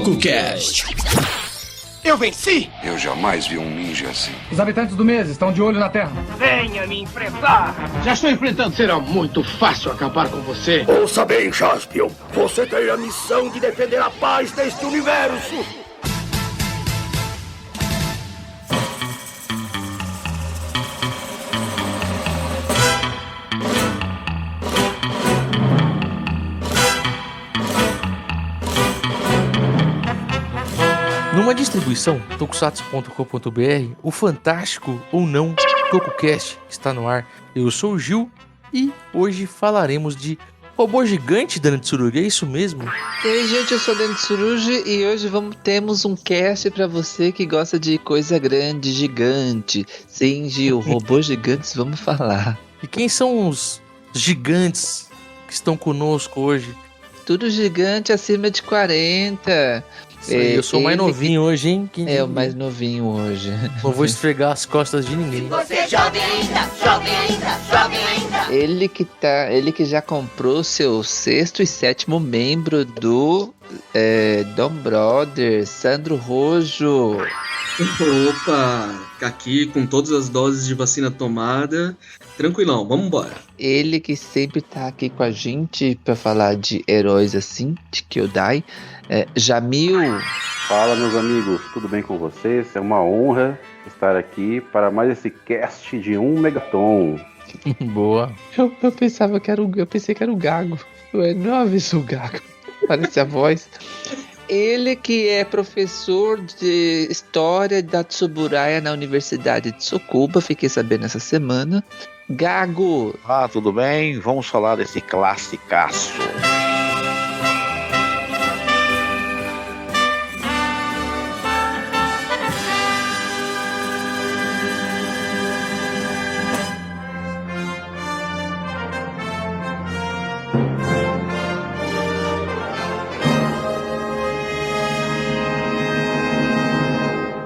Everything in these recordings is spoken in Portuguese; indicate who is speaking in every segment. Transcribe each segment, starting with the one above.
Speaker 1: CocoCast.
Speaker 2: Eu venci!
Speaker 3: Eu jamais vi um ninja assim.
Speaker 4: Os habitantes do mês estão de olho na Terra.
Speaker 2: Venha me enfrentar!
Speaker 5: Já estou enfrentando.
Speaker 2: Será muito fácil acabar com você.
Speaker 6: Ouça bem, Jaspion. Você tem a missão de defender a paz deste universo.
Speaker 7: Numa distribuição tokusatsu.com.br, o fantástico ou não CocoCast está no ar. Eu sou o Gil e hoje falaremos de robô gigante da Tsurugi, é isso mesmo?
Speaker 8: E aí, gente, eu sou o Tsurugi e hoje temos um cast pra você que gosta de coisa grande, gigante. Sim, Gil, robôs gigantes, vamos falar.
Speaker 7: E quem são os gigantes que estão conosco hoje?
Speaker 8: Tudo gigante acima de 40.
Speaker 7: Eu sou o mais novinho hoje, hein?
Speaker 8: O mais novinho hoje.
Speaker 7: Não vou esfregar as costas de ninguém.
Speaker 9: Você é jovem ainda, jovem ainda, jovem ainda.
Speaker 8: Ele que já comprou seu 6º e 7º membro do Dom Brother, Sandro Rojo.
Speaker 10: Opa, aqui com todas as doses de vacina tomada, tranquilão, vamos embora.
Speaker 8: Ele que sempre tá aqui com a gente pra falar de heróis assim, de Kyodai, Jamil.
Speaker 11: Fala, meus amigos, tudo bem com vocês? É uma honra estar aqui para mais esse cast de 1 megaton.
Speaker 7: Boa.
Speaker 8: Eu pensei que era o Gago. Não aviso o Gago. Parece a voz. Ele que é professor de História da Tsuburaya na Universidade de Tsukuba, fiquei sabendo essa semana. Gago.
Speaker 12: Tudo bem? Vamos falar desse classicaço.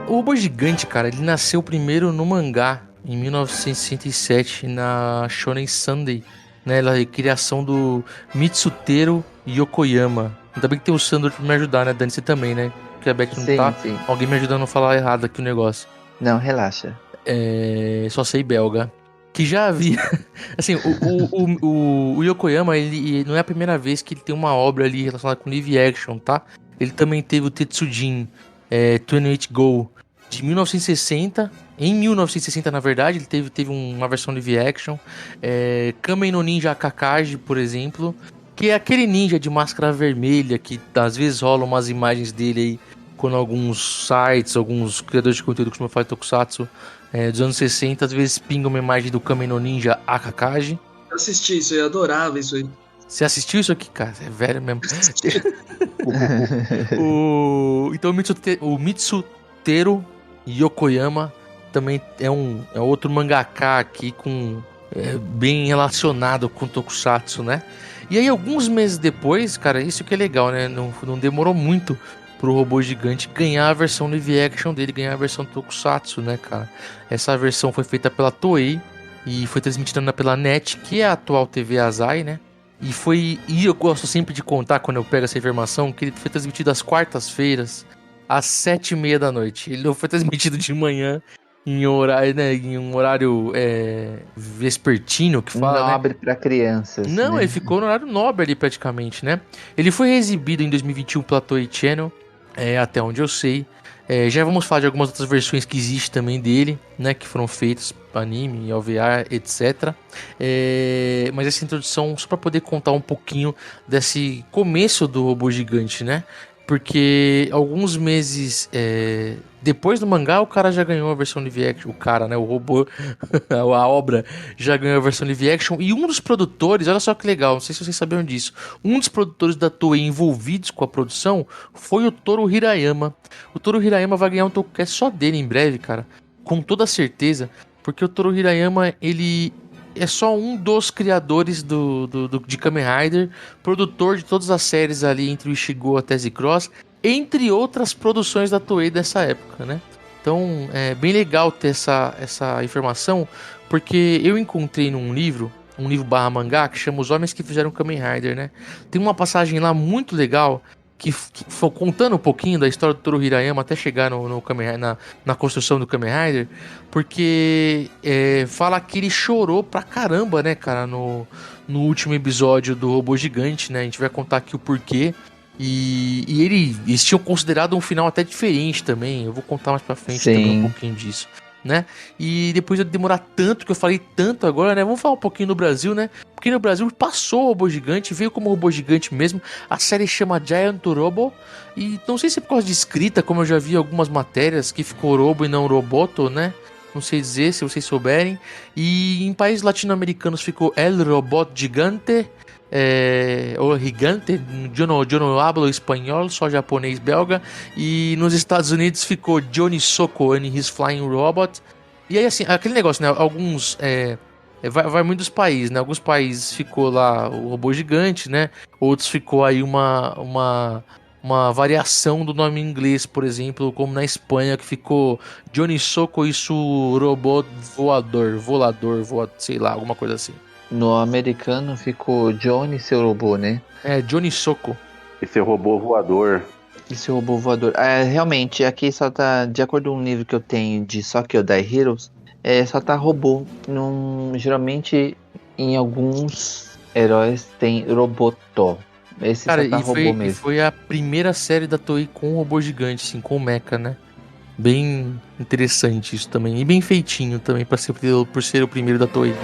Speaker 7: O robô gigante, cara, ele nasceu primeiro no mangá, em 1967, na Shonen Sunday, né? Ela é a criação do Mitsutero Yokoyama. Ainda bem que tem o Sandro pra me ajudar, né, Dani? Você também, né? Porque a Beth não tá. Sim. Alguém me ajudando a não falar errado aqui o negócio.
Speaker 8: Não, relaxa.
Speaker 7: Só sei belga. Que já havia... assim, o Yokoyama, ele não é a primeira vez que ele tem uma obra ali relacionada com live action, tá? Ele também teve o Tetsujin 28 Go, de 1960. Em 1960, na verdade, ele teve uma versão live action. Kamen no Ninja Kakaji, por exemplo, que é aquele ninja de máscara vermelha que às vezes rolam umas imagens dele aí quando alguns sites, alguns criadores de conteúdo costumam fazer tokusatsu dos anos 60, às vezes pingam uma imagem do Kamen no Ninja Kakaji.
Speaker 10: Eu assisti isso aí, eu adorava isso aí.
Speaker 7: Você assistiu isso aqui, cara? É velho mesmo. Então o Mitsutero Yokoyama também é outro mangaka aqui bem relacionado com Tokusatsu, né? E aí, alguns meses depois, cara, isso que é legal, né? Não demorou muito pro robô gigante ganhar a versão live action dele, ganhar a versão Tokusatsu, né, cara? Essa versão foi feita pela Toei e foi transmitida pela NET, que é a atual TV Azai, né? E eu gosto sempre de contar, quando eu pego essa informação, que ele foi transmitido às quartas-feiras, às 7h30 da noite. Ele não foi transmitido de manhã, em um horário vespertino, que fala,
Speaker 8: nobre,
Speaker 7: né?
Speaker 8: Pra crianças.
Speaker 7: Não,
Speaker 8: né?
Speaker 7: Ele ficou no horário nobre ali, praticamente, né? Ele foi exibido em 2021 pela Toei Channel, até onde eu sei. Já vamos falar de algumas outras versões que existem também dele, né? Que foram feitas anime, OVA, etc. Mas essa introdução só para poder contar um pouquinho desse começo do robô gigante, né? Porque alguns meses depois do mangá, o cara já ganhou a versão live action. O cara, né? O robô, a obra já ganhou a versão live action. E um dos produtores, olha só que legal, não sei se vocês sabiam disso. Um dos produtores da Toei envolvidos com a produção foi o Toru Hirayama. O Toru Hirayama vai ganhar um TokuCast só dele em breve, cara. Com toda certeza. Porque o Toru Hirayama, ele é só um dos criadores de Kamen Rider, produtor de todas as séries ali entre o Ichigo até Z-Cross, entre outras produções da Toei dessa época, né? Então é bem legal ter essa informação, porque eu encontrei num livro /mangá, que chama Os Homens que Fizeram Kamen Rider, né? Tem uma passagem lá muito legal contando um pouquinho da história do Toru Hirayama até chegar no Kamen Rider, na construção do Kamen Rider, porque fala que ele chorou pra caramba, né, cara, no último episódio do Robô Gigante, né? A gente vai contar aqui o porquê. E eles tinham considerado um final até diferente também. Eu vou contar mais pra frente também um pouquinho disso, né? E depois de demorar tanto, que eu falei tanto agora, né? Vamos falar um pouquinho do Brasil, né? Porque no Brasil passou o Robô Gigante, veio como Robô Gigante mesmo. A série chama Giant Robo. E não sei se é por causa de escrita, como eu já vi algumas matérias, que ficou Robo e não Roboto, né? Não sei dizer, se vocês souberem. E em países latino-americanos ficou El Robot Gigante. O Gigante, eu não hablo espanhol, só japonês, belga. E nos Estados Unidos ficou Johnny Soko and His Flying Robot. E aí, assim, aquele negócio, né? Alguns. Vai muito dos países, né? Alguns países ficou lá o Robô Gigante, né? Outros ficou aí uma variação do nome em inglês, por exemplo, como na Espanha, que ficou Johnny Soko e su robô voador, sei lá, alguma coisa assim.
Speaker 8: No americano ficou Johnny, seu robô, né?
Speaker 7: Johnny Soko.
Speaker 11: E seu robô voador.
Speaker 8: E seu robô voador. Realmente, aqui só tá, de acordo com o livro que eu tenho de Sokyo-dai Heroes, só tá robô. Geralmente, em alguns heróis tem Roboto. Esse
Speaker 7: cara,
Speaker 8: só tá robô mesmo.
Speaker 7: E foi a primeira série da Toei com robô gigante, assim, com mecha, né? Bem interessante isso também. E bem feitinho também, por ser o primeiro da Toei.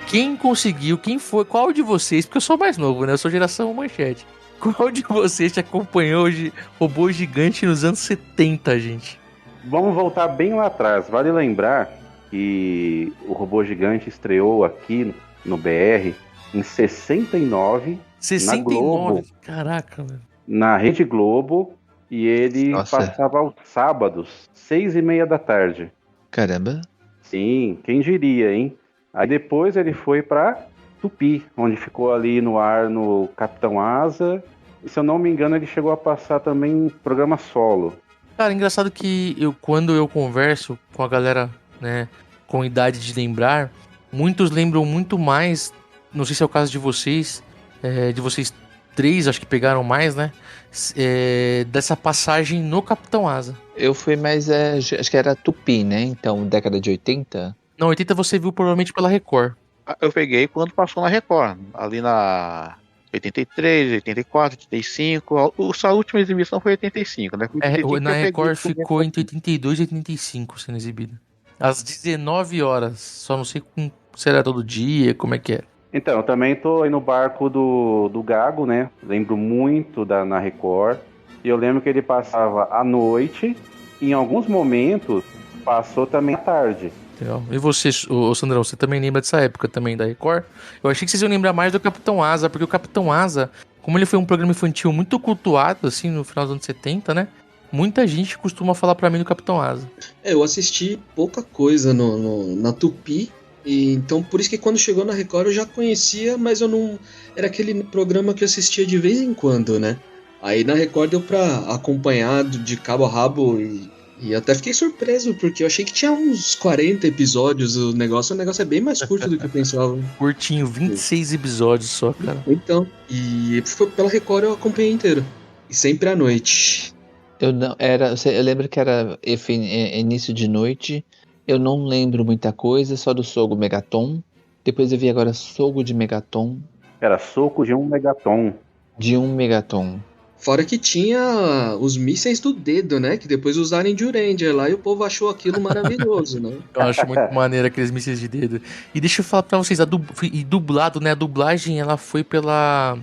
Speaker 7: Quem conseguiu, qual de vocês, porque eu sou mais novo, né? Eu sou geração manchete. Qual de vocês te acompanhou hoje Robô Gigante nos anos 70, gente?
Speaker 11: Vamos voltar bem lá atrás. Vale lembrar que o Robô Gigante estreou aqui no BR em 69,
Speaker 7: 69?
Speaker 11: Na Globo.
Speaker 7: Caraca, velho.
Speaker 11: Na Rede Globo, e ele passava aos sábados, 6:30 da tarde.
Speaker 8: Caramba.
Speaker 11: Sim, quem diria, hein? Aí depois ele foi pra Tupi, onde ficou ali no ar no Capitão Asa. E, se eu não me engano, ele chegou a passar também programa solo.
Speaker 7: Cara, engraçado que quando eu converso com a galera, né, com idade de lembrar, muitos lembram muito mais, não sei se é o caso de vocês três, acho que pegaram mais, né, dessa passagem no Capitão Asa.
Speaker 8: Eu fui mais, acho que era Tupi, né, então, década de 80?
Speaker 7: Não, 80 você viu provavelmente pela Record.
Speaker 12: Eu peguei quando passou na Record, ali na 83, 84, 85. A última exibição foi 85, né?
Speaker 7: Na Record ficou entre 82 e 85 sendo exibida. Às 19 horas. Só não sei se era todo dia, como é que é.
Speaker 11: Então, eu também tô aí no barco do Gago, né? Lembro muito na Record. E eu lembro que ele passava à noite. E em alguns momentos, passou também à tarde.
Speaker 7: E você, Sandrão, você também lembra dessa época também da Record? Eu achei que vocês iam lembrar mais do Capitão Asa, porque o Capitão Asa, como ele foi um programa infantil muito cultuado, assim, no final dos anos 70, né? Muita gente costuma falar pra mim do Capitão Asa.
Speaker 10: Eu assisti pouca coisa na Tupi, e então por isso que quando chegou na Record eu já conhecia, mas eu não... Era aquele programa que eu assistia de vez em quando, né? Aí na Record deu pra acompanhar de cabo a rabo e até fiquei surpreso, porque eu achei que tinha uns 40 episódios o negócio é bem mais curto do que eu pensava.
Speaker 7: Curtinho, 26 episódios só, cara.
Speaker 10: Então, e pela Record eu acompanhei inteiro. E sempre à noite.
Speaker 8: Eu lembro que era início de noite, eu não lembro muita coisa, só do Sogo Megaton. Depois eu vi agora Sogo de Megaton.
Speaker 11: Era Soco de 1 Megaton.
Speaker 8: De 1 Megaton.
Speaker 10: Fora que tinha os mísseis do dedo, né? Que depois usaram em Juranger lá e o povo achou aquilo maravilhoso, né?
Speaker 7: Eu acho muito maneiro aqueles mísseis de dedo. E deixa eu falar pra vocês, dublado, né? A dublagem, ela foi pela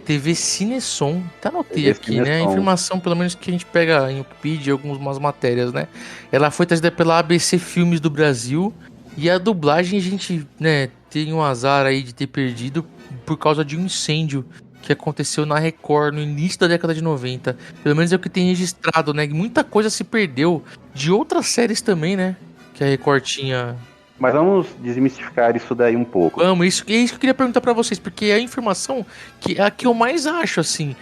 Speaker 7: TV Cinesom. Tá anotei aqui, né? A informação, pelo menos, que a gente pega em Wikipedia, algumas matérias, né? Ela foi trazida pela ABC Filmes do Brasil. E a dublagem, a gente, né, tem um azar aí de ter perdido por causa de um incêndio que aconteceu na Record no início da década de 90. Pelo menos é o que tem registrado, né? Muita coisa se perdeu de outras séries também, né? Que a Record tinha.
Speaker 11: Mas vamos desmistificar isso daí um pouco.
Speaker 7: Vamos, isso que eu queria perguntar pra vocês, porque a informação a que eu mais acho, assim,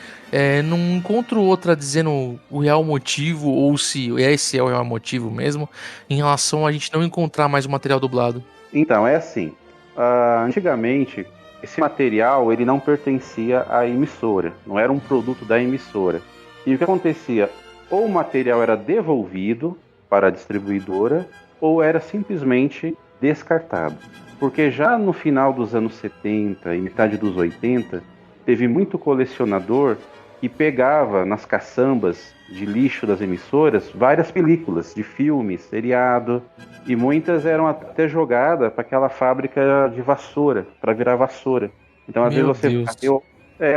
Speaker 7: não encontro outra dizendo o real motivo, ou se esse é o real motivo mesmo, em relação a gente não encontrar mais o material dublado.
Speaker 11: Então, é assim, Antigamente, esse material ele não pertencia à emissora, não era um produto da emissora. E o que acontecia? Ou o material era devolvido para a distribuidora, ou era simplesmente descartado. Porque já no final dos anos 70 e metade dos 80, teve muito colecionador que pegava nas caçambas de lixo das emissoras várias películas de filme, seriado, e muitas eram até jogadas para aquela fábrica de vassoura, para virar vassoura. Então às vezes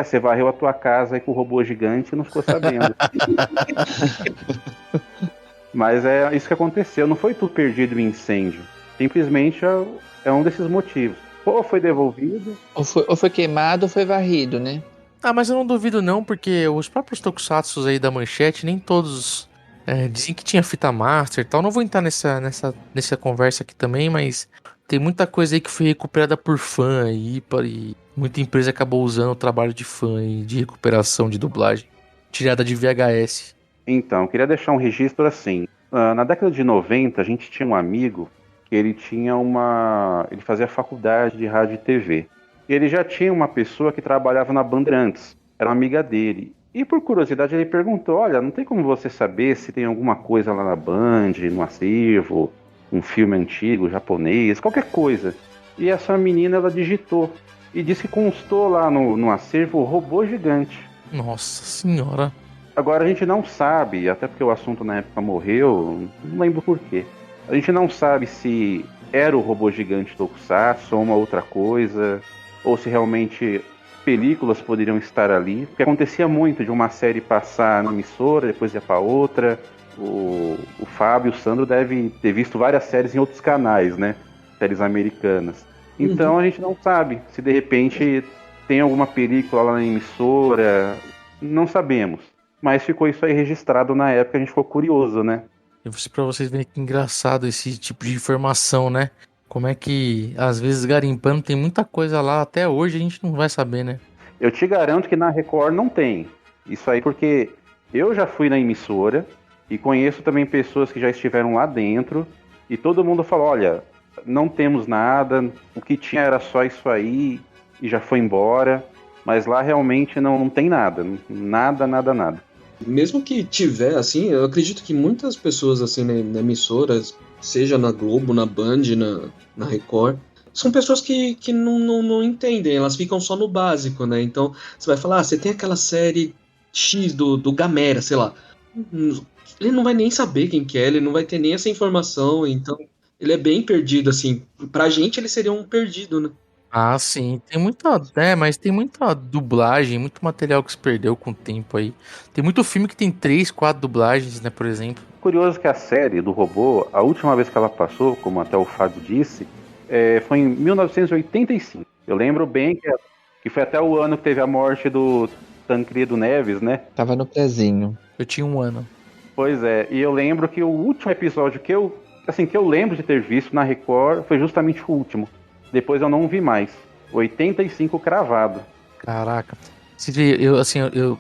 Speaker 11: você varreu a tua casa aí com o robô gigante e não ficou sabendo. Mas é isso que aconteceu, não foi tudo perdido em incêndio. Simplesmente é um desses motivos. Ou foi devolvido...
Speaker 8: Ou foi queimado ou foi varrido, né?
Speaker 7: Ah, mas eu não duvido não, porque os próprios tokusatsu aí da Manchete, nem todos dizem que tinha fita master e tal. Não vou entrar nessa conversa aqui também, mas tem muita coisa aí que foi recuperada por fã e muita empresa acabou usando o trabalho de fã aí, de recuperação de dublagem, tirada de VHS.
Speaker 11: Então, eu queria deixar um registro assim. Na década de 90, a gente tinha um amigo que ele fazia faculdade de rádio e TV. E ele já tinha uma pessoa que trabalhava na Bandeirantes, era uma amiga dele. E por curiosidade ele perguntou, olha, não tem como você saber se tem alguma coisa lá na Band, no acervo, um filme antigo, japonês, qualquer coisa. E essa menina, ela digitou e disse que constou lá no acervo o Robô Gigante.
Speaker 7: Nossa senhora.
Speaker 11: Agora a gente não sabe, até porque o assunto na época morreu, não lembro por quê. A gente não sabe se era o Robô Gigante Tokusatsu ou uma outra coisa, ou se realmente películas poderiam estar ali, porque acontecia muito de uma série passar na emissora, depois ia para outra. O Fábio e o Sandro devem ter visto várias séries em outros canais, né? Séries americanas. Então a gente não sabe se de repente tem alguma película lá na emissora, não sabemos. Mas ficou isso aí registrado na época, a gente ficou curioso, né?
Speaker 7: E pra vocês verem que engraçado esse tipo de informação, né? Como é que, às vezes, garimpando tem muita coisa lá, até hoje a gente não vai saber, né?
Speaker 11: Eu te garanto que na Record não tem. Isso aí porque eu já fui na emissora e conheço também pessoas que já estiveram lá dentro e todo mundo falou, olha, não temos nada, o que tinha era só isso aí e já foi embora, mas lá realmente não tem nada, nada.
Speaker 10: Mesmo que tiver, assim, eu acredito que muitas pessoas, assim, na emissora, seja na Globo, na Band, na Record, são pessoas que não entendem, elas ficam só no básico, né? Então, você vai falar, você tem aquela série X do Gamera, sei lá. Ele não vai nem saber quem que é, ele não vai ter nem essa informação, então ele é bem perdido, assim. Pra gente, ele seria um perdido, né?
Speaker 7: Ah, sim, mas tem muita dublagem, muito material que se perdeu com o tempo aí. Tem muito filme que tem 3, 4 dublagens, né, por exemplo.
Speaker 11: Curioso que a série do robô, a última vez que ela passou, como até o Fábio disse, foi em 1985. Eu lembro bem que foi até o ano que teve a morte do Tancredo Neves, né?
Speaker 8: Tava no pezinho.
Speaker 7: Eu tinha 1 ano.
Speaker 11: Pois é, e eu lembro que o último episódio que eu lembro de ter visto na Record foi justamente o último. Depois eu não vi mais. 85 cravado.
Speaker 7: Caraca.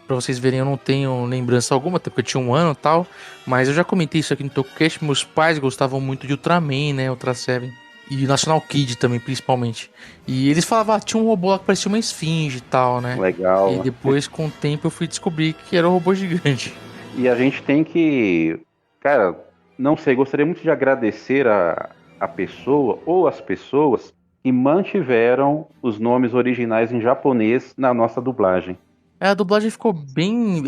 Speaker 7: Pra vocês verem, eu não tenho lembrança alguma, até porque eu tinha 1 ano e tal. Mas eu já comentei isso aqui no TokuCast. Meus pais gostavam muito de Ultraman, né? Ultra Seven. E National Kid também, principalmente. E eles falavam, tinha um robô lá que parecia uma esfinge e tal, né?
Speaker 11: Legal.
Speaker 7: E depois, com o tempo, eu fui descobrir que era um robô gigante.
Speaker 11: E a gente tem que... Cara, não sei, gostaria muito de agradecer a pessoa ou as pessoas que mantiveram os nomes originais em japonês na nossa dublagem.
Speaker 7: A dublagem ficou bem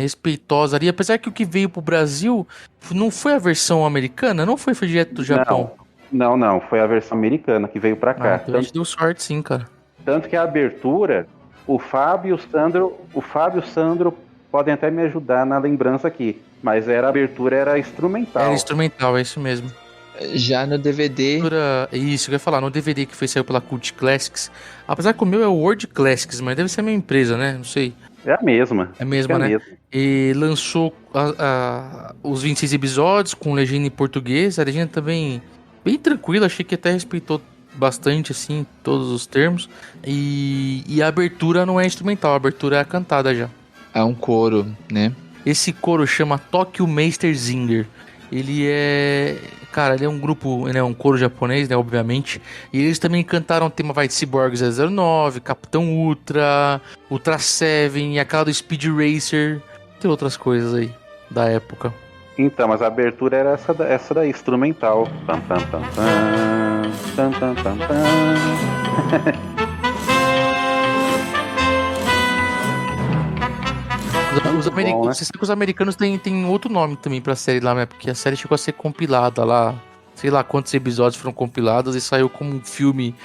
Speaker 7: respeitosa ali, apesar que o que veio pro Brasil não foi a versão americana, não foi direto do Japão.
Speaker 11: Não, foi a versão americana que veio pra cá.
Speaker 7: Então a gente deu sorte sim, cara.
Speaker 11: Tanto que a abertura, o Fábio e o Sandro podem até me ajudar na lembrança aqui, mas a abertura era instrumental.
Speaker 7: Era instrumental, é isso mesmo.
Speaker 8: Já no DVD...
Speaker 7: Isso, eu ia falar, no DVD que saiu pela Cult Classics, apesar que o meu é o World Classics, mas deve ser a mesma empresa, né? Não sei.
Speaker 11: É a mesma.
Speaker 7: É a mesma, né? E lançou os 26 episódios com legenda em português, a legenda também bem tranquila, achei que até respeitou bastante, assim, todos os termos. E a abertura não é instrumental, a abertura é cantada já.
Speaker 8: É um coro, né?
Speaker 7: Esse coro chama Tokyo Meister Singer. Ele é... Cara, ele é um grupo, né, um coro japonês, né, obviamente. E eles também cantaram o tema de Cyborg 009, Capitão Ultra, Ultra Seven e aquela do Speed Racer. Tem outras coisas aí da época.
Speaker 11: Então, mas a abertura era essa daí, instrumental. Pam, pam, pam, pam, pam, pam, pam, pam.
Speaker 7: Bom, né? Você sabe que os americanos têm outro nome também pra série lá, né? Porque a série chegou a ser compilada lá. Sei lá quantos episódios foram compilados e saiu como um filme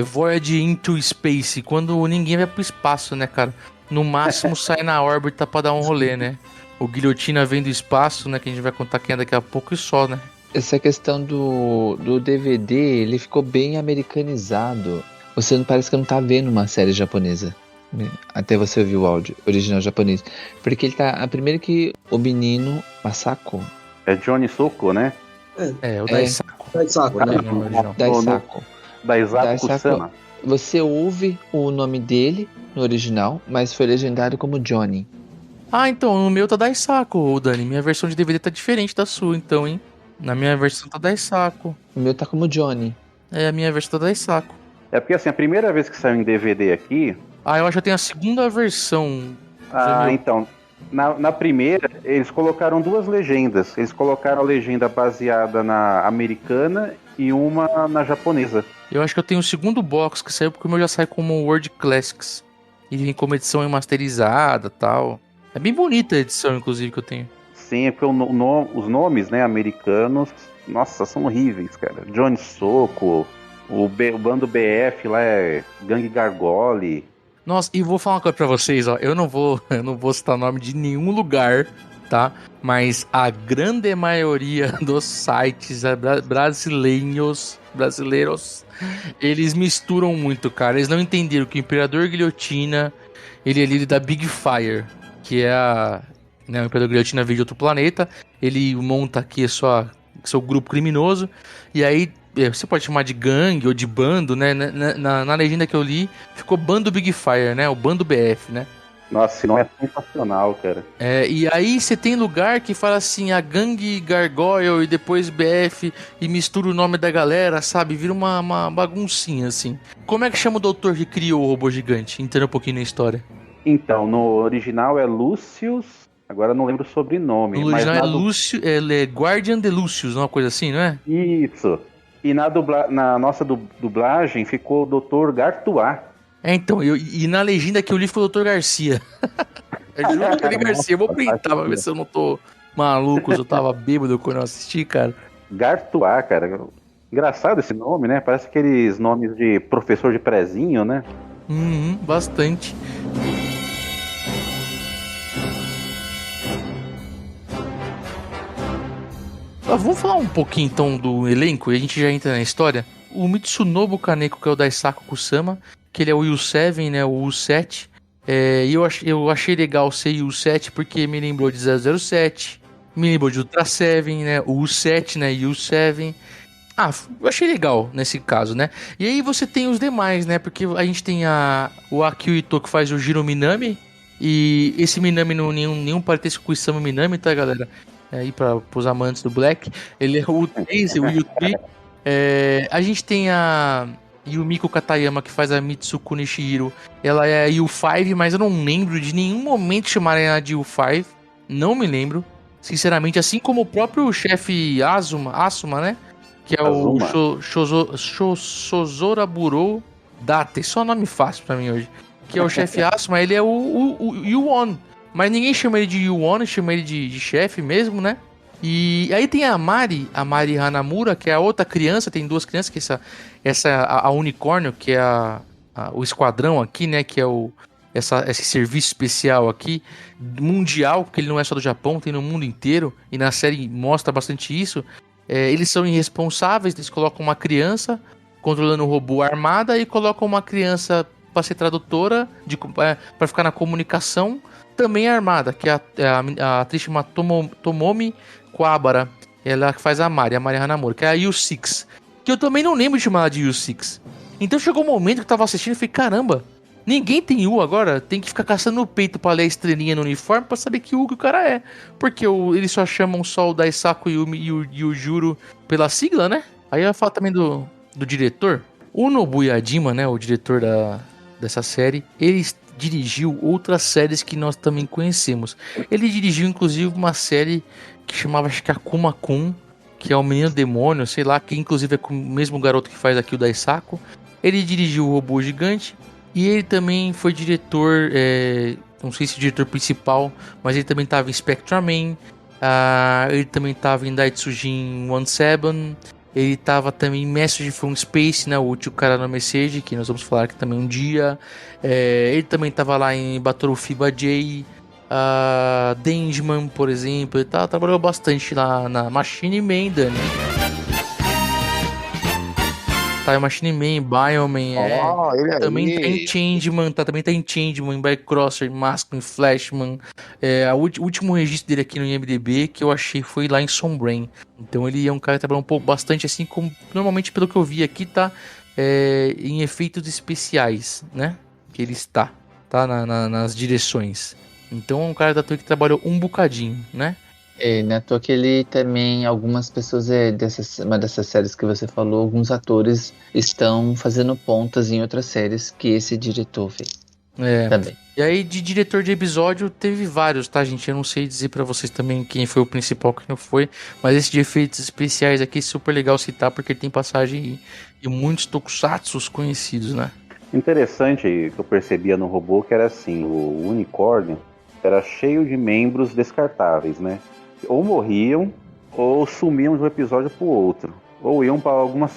Speaker 7: Voyage into Space, quando ninguém vai pro espaço, né, cara? No máximo sai na órbita pra dar um rolê, né? O Guilhotina vem do espaço, né? Que a gente vai contar quem é daqui a pouco e só, né?
Speaker 8: Essa questão do DVD, ele ficou bem americanizado. Você não parece que não tá vendo uma série japonesa. Até você ouvir o áudio original japonês. Porque ele tá... Primeiro que o menino Masako...
Speaker 11: É Johnny Soko, né?
Speaker 7: É, o Daisaku.
Speaker 10: Daisaku, né?
Speaker 8: Daisaku.
Speaker 11: Daisaku-sama.
Speaker 8: Você ouve o nome dele no original, mas foi legendado como Johnny.
Speaker 7: Ah, então, no meu tá Daisaku, Dani. Minha versão de DVD tá diferente da sua, então, hein? Na minha versão tá Daisaku.
Speaker 8: O meu tá como Johnny.
Speaker 7: É, a minha versão tá Daisaku.
Speaker 11: É porque, assim, a primeira vez que saiu em DVD aqui...
Speaker 7: Ah, eu acho que eu tenho a segunda versão.
Speaker 11: Ah, então... Na primeira, eles colocaram duas legendas. Eles colocaram a legenda baseada na americana e uma na japonesa.
Speaker 7: Eu acho que eu tenho o segundo box que saiu porque o meu já sai como World Classics. E vem como edição remasterizada e tal. É bem bonita a edição, inclusive, que eu tenho.
Speaker 11: Sim, é porque os nomes, né, americanos, nossa, são horríveis, cara. Johnny Soko, o bando BF lá é Gangue Gargole.
Speaker 7: Nossa, e vou falar uma coisa pra vocês, ó. Eu não vou citar o nome de nenhum lugar, tá? Mas a grande maioria dos sites brasileiros, eles misturam muito, cara. Eles não entenderam que o Imperador Guilhotina, ele é líder da Big Fire, que é o Imperador Guilhotina veio de outro planeta. Ele monta aqui seu grupo criminoso, e aí... Você pode chamar de gangue ou de bando, né? Na legenda que eu li, ficou Bando Big Fire, né? O Bando BF, né?
Speaker 11: Nossa, esse nome é sensacional, cara.
Speaker 7: E aí você tem lugar que fala assim, a gangue Gargoyle e depois BF e mistura o nome da galera, sabe? Vira uma baguncinha, assim. Como é que chama o doutor que criou o robô gigante? Entenda um pouquinho na história.
Speaker 11: Então, no original é Lucius, agora eu não lembro o sobrenome.
Speaker 7: No original é Lucius, é Guardian de Lucius, uma coisa assim, não é?
Speaker 11: Isso. E na nossa dublagem ficou o Dr. Gartuá.
Speaker 7: Então, e na legenda que eu li foi o Dr. Garcia. Eu juro que eu li Garcia. Eu vou printar pra ver se eu não tô maluco, se eu tava bêbado quando eu assisti, cara.
Speaker 11: Gartuá, cara. Engraçado esse nome, né? Parece aqueles nomes de professor de prezinho, né?
Speaker 7: Bastante. Vamos falar um pouquinho então do elenco e a gente já entra na história. O Mitsunobu Kaneko, que é o Daisaku Kusama, que ele é o U7, né, o U7. E eu achei legal ser U7 porque me lembrou de 007, me lembrou de Ultra Seven, né, o U7, né, U7. Eu achei legal nesse caso, né. E aí você tem os demais, né, porque a gente tem o Akio Ito, que faz o Jiro Minami. E esse Minami não nenhum parentesco com o Isamu Minami, tá, galera? Aí para os amantes do Black, ele é o U3, o U3. A gente tem a Yumiko Katayama, que faz a Mitsuko Nishihiro. Ela é a U5, mas eu não lembro de nenhum momento chamarem ela de U5. Não me lembro, sinceramente. Assim como o próprio chefe Asuma, né? Que é o Shozoraburo Date. Só nome fácil pra mim hoje. Que é o chefe Asuma, ele é o Yuon. Mas ninguém chama ele de Yuon, chama ele de chefe mesmo, né? E aí tem a Mari Hanamura, que é a outra criança, tem duas crianças, que essa a unicórnio, que é o esquadrão aqui, né? Que é esse serviço especial aqui, mundial, porque ele não é só do Japão, tem no mundo inteiro, e na série mostra bastante isso. Eles são irresponsáveis, eles colocam uma criança controlando o robô armada e colocam uma criança para ser tradutora, para ficar na comunicação, também armada, que é a atriz chama Tomomi Kuwabara. Ela que faz a Mari Hanamura, que é a U6. Que eu também não lembro de chamar ela de U6. Então chegou um momento que eu tava assistindo e falei, caramba, Ninguém tem U agora, tem que ficar caçando o peito pra ler a estrelinha no uniforme pra saber que U que o cara é. Porque eles só chamam só o Daisaku e o Juro pela sigla, né? Aí eu falo também do diretor. O Nobuya Yajima, né, o diretor dessa série, ele dirigiu outras séries que nós também conhecemos. Ele dirigiu, inclusive, uma série que chamava, acho que Akuma-kun, que é o Menino Demônio, sei lá, que inclusive é com o mesmo garoto que faz aqui o Daisaku. Ele dirigiu o Robô Gigante. E ele também foi diretor, não sei se diretor principal, mas ele também estava em Spectraman, ele também estava em Daitsujin 17, ele estava também em Message from Space, né, o último cara no Message, que nós vamos falar aqui também um dia. Ele também estava lá em Batoru Fiba J, Dangeman, por exemplo, ele trabalhou bastante lá na Machine Man, Dani. Tá, Machine Man, Bioman, também tá em Changeman, também tá em Changeman, Bycrosser, Masculine, Flashman. O último registro dele aqui no IMDb que eu achei foi lá em Sombrain. Então ele é um cara que trabalha bastante assim, como normalmente pelo que eu vi aqui tá em efeitos especiais, né? Que ele está nas direções. Então é um cara da Toei que trabalhou um bocadinho, né?
Speaker 8: Né, à toa que ele também, algumas pessoas, uma dessas séries que você falou, alguns atores estão fazendo pontas em outras séries que esse diretor fez. Também.
Speaker 7: E aí, de diretor de episódio, teve vários, tá, gente? Eu não sei dizer pra vocês também quem foi o principal, quem não foi, mas esse de efeitos especiais aqui é super legal citar, porque tem passagem de muitos tokusatsus conhecidos, né?
Speaker 11: Interessante que eu percebia no robô que era assim, o unicórnio era cheio de membros descartáveis, né? Ou morriam, ou sumiam de um episódio pro outro. Ou iam para alguma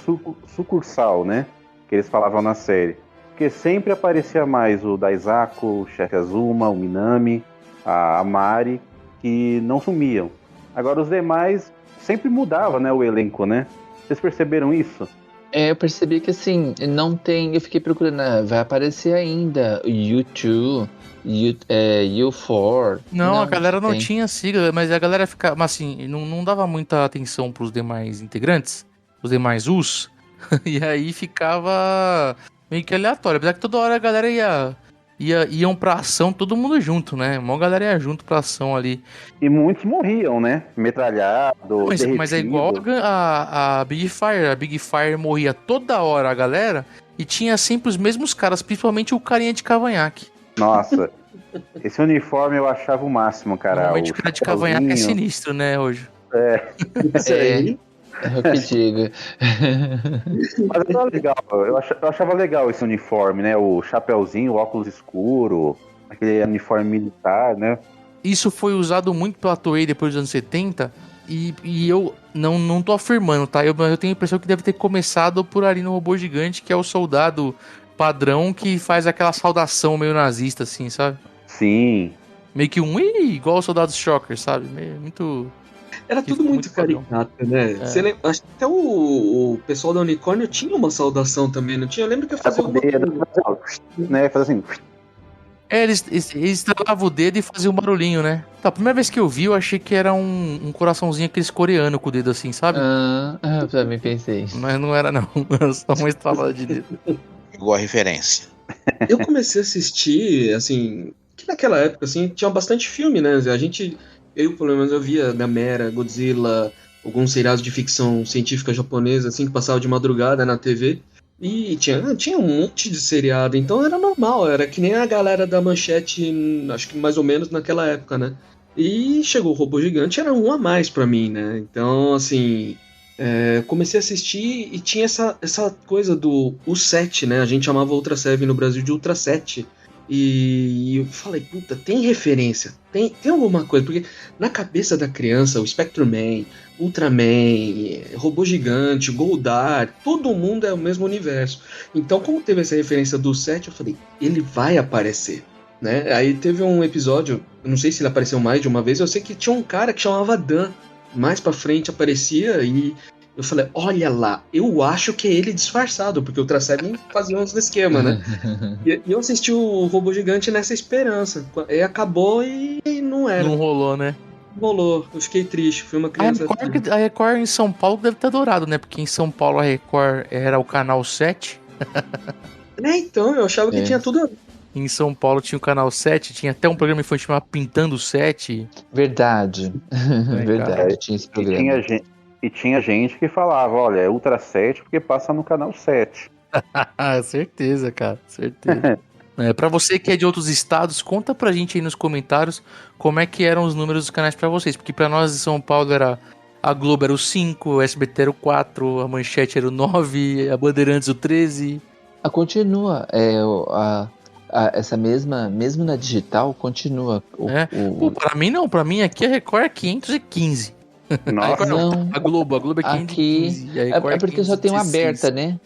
Speaker 11: sucursal, né? Que eles falavam na série. Porque sempre aparecia mais o Daisaku, o chefe Azuma, o Minami, a Mari, que não sumiam. Agora os demais sempre mudava, né, o elenco, né? Vocês perceberam isso?
Speaker 8: Eu percebi que assim, não tem. Eu fiquei procurando, vai aparecer ainda o U2, U4.
Speaker 7: Não, a galera não tinha sigla, mas a galera ficava assim, não dava muita atenção pros demais integrantes, os demais Us, e aí ficava meio que aleatório. Apesar que toda hora a galera iam pra ação, todo mundo junto, né? Uma galera ia junto pra ação ali.
Speaker 11: E muitos morriam, né? Metralhado,
Speaker 7: mas é igual a Big Fire. A Big Fire morria toda hora a galera e tinha sempre os mesmos caras, principalmente o carinha de cavanhaque.
Speaker 11: Nossa, esse uniforme eu achava o máximo, cara.
Speaker 7: Normalmente o cara de cavanhaque é sinistro, né, hoje.
Speaker 8: Isso aí. É o que digo.
Speaker 11: Mas era legal, eu achava legal esse uniforme, né? O chapéuzinho, o óculos escuro, aquele uniforme militar, né?
Speaker 7: Isso foi usado muito pela Toei depois dos anos 70 e eu não tô afirmando, tá? Eu tenho a impressão que deve ter começado por ali no Robô Gigante, que é o soldado padrão que faz aquela saudação meio nazista, assim, sabe?
Speaker 11: Sim.
Speaker 7: Meio que igual o Soldado Shocker, sabe? Muito...
Speaker 10: Era tudo muito caricato, né? Você lembra, acho que até o pessoal da Unicórnio tinha uma saudação também, não tinha? Eu lembro que eu fazia alguma coisa.
Speaker 11: Né? Fazia assim...
Speaker 7: Eles estralavam o dedo e faziam um barulhinho, né? Tá, a primeira vez que eu vi, eu achei que era um coraçãozinho aqueles coreano com o dedo assim, sabe?
Speaker 8: Eu também pensei.
Speaker 7: Mas não era, não. Era só uma estralada de dedo.
Speaker 12: Igual a referência.
Speaker 10: Eu comecei a assistir, assim, que naquela época, assim, tinha bastante filme, né? Eu, pelo menos, eu via Gamera, Godzilla, alguns seriados de ficção científica japonesa, assim, que passava de madrugada na TV. E tinha um monte de seriado, então era normal, era que nem a galera da Manchete, acho que mais ou menos naquela época, né? E chegou o Robô Gigante, era um a mais pra mim, né? Então, assim, comecei a assistir e tinha essa coisa do U7, né? A gente chamava Ultra Seven no Brasil de Ultra 7. E eu falei, puta, tem referência, tem alguma coisa, porque na cabeça da criança, o Spectrum-Man, Ultraman, Robô Gigante, Goldar, todo mundo é o mesmo universo. Então, como teve essa referência do 7, eu falei, ele vai aparecer, né? Aí teve um episódio, eu não sei se ele apareceu mais de uma vez, eu sei que tinha um cara que chamava Dan, mais pra frente aparecia e... Eu falei, olha lá, eu acho que é ele disfarçado, porque o Ultra Seven fazia uns esquema, né? E eu assisti o Robô Gigante nessa esperança. E acabou e não era.
Speaker 7: Não rolou, né?
Speaker 10: Rolou, eu fiquei triste, fui uma criança.
Speaker 7: A Record em São Paulo deve ter adorado, né? Porque em São Paulo a Record era o canal 7.
Speaker 10: Então, eu achava que tinha tudo a ver.
Speaker 7: em São Paulo tinha o Canal 7, tinha até um programa infantil chamado Pintando 7.
Speaker 8: Verdade. Verdade, tinha esse
Speaker 11: E
Speaker 8: programa.
Speaker 11: tinha gente que falava, olha, é Ultra 7 porque passa no Canal 7.
Speaker 7: Certeza, cara, certeza. Pra você que é de outros estados, conta pra gente aí nos comentários como é que eram os números dos canais pra vocês. Porque pra nós de São Paulo a Globo era o 5, o SBT era o 4, a Manchete era o 9, a Bandeirantes o 13.
Speaker 8: Continua. Essa mesma, mesmo na digital, continua.
Speaker 7: Pô, pra mim não, pra mim aqui a Record é 515.
Speaker 11: Nossa,
Speaker 8: Não,
Speaker 7: A Globo é
Speaker 8: aqui
Speaker 7: 515. E a Record
Speaker 8: é porque eu só tenho
Speaker 7: 516.
Speaker 8: aberta, né?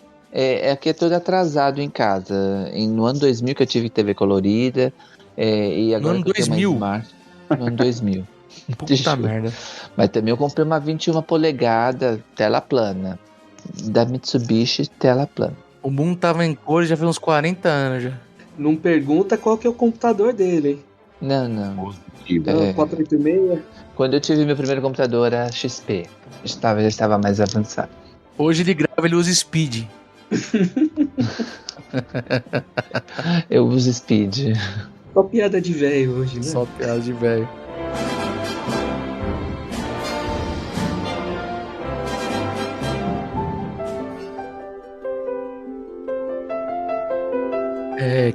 Speaker 8: Aqui é todo atrasado em casa. No ano 2000 que eu tive TV colorida. E agora
Speaker 7: No ano
Speaker 8: que eu tenho mais
Speaker 7: 2000?
Speaker 8: Smart. No ano 2000.
Speaker 7: Puta merda.
Speaker 8: Mas também eu comprei uma 21 polegada, tela plana. Da Mitsubishi, tela plana.
Speaker 7: O mundo tava em cores já faz uns 40 anos já.
Speaker 10: Não pergunta qual que é o computador dele, hein?
Speaker 8: Não.
Speaker 10: Não, 486?
Speaker 8: Quando eu tive meu primeiro computador era XP. Já estava mais avançado.
Speaker 7: Hoje ele grava, ele usa Speed.
Speaker 8: Eu uso Speed.
Speaker 10: Só piada de velho hoje, né?
Speaker 7: Só piada de velho.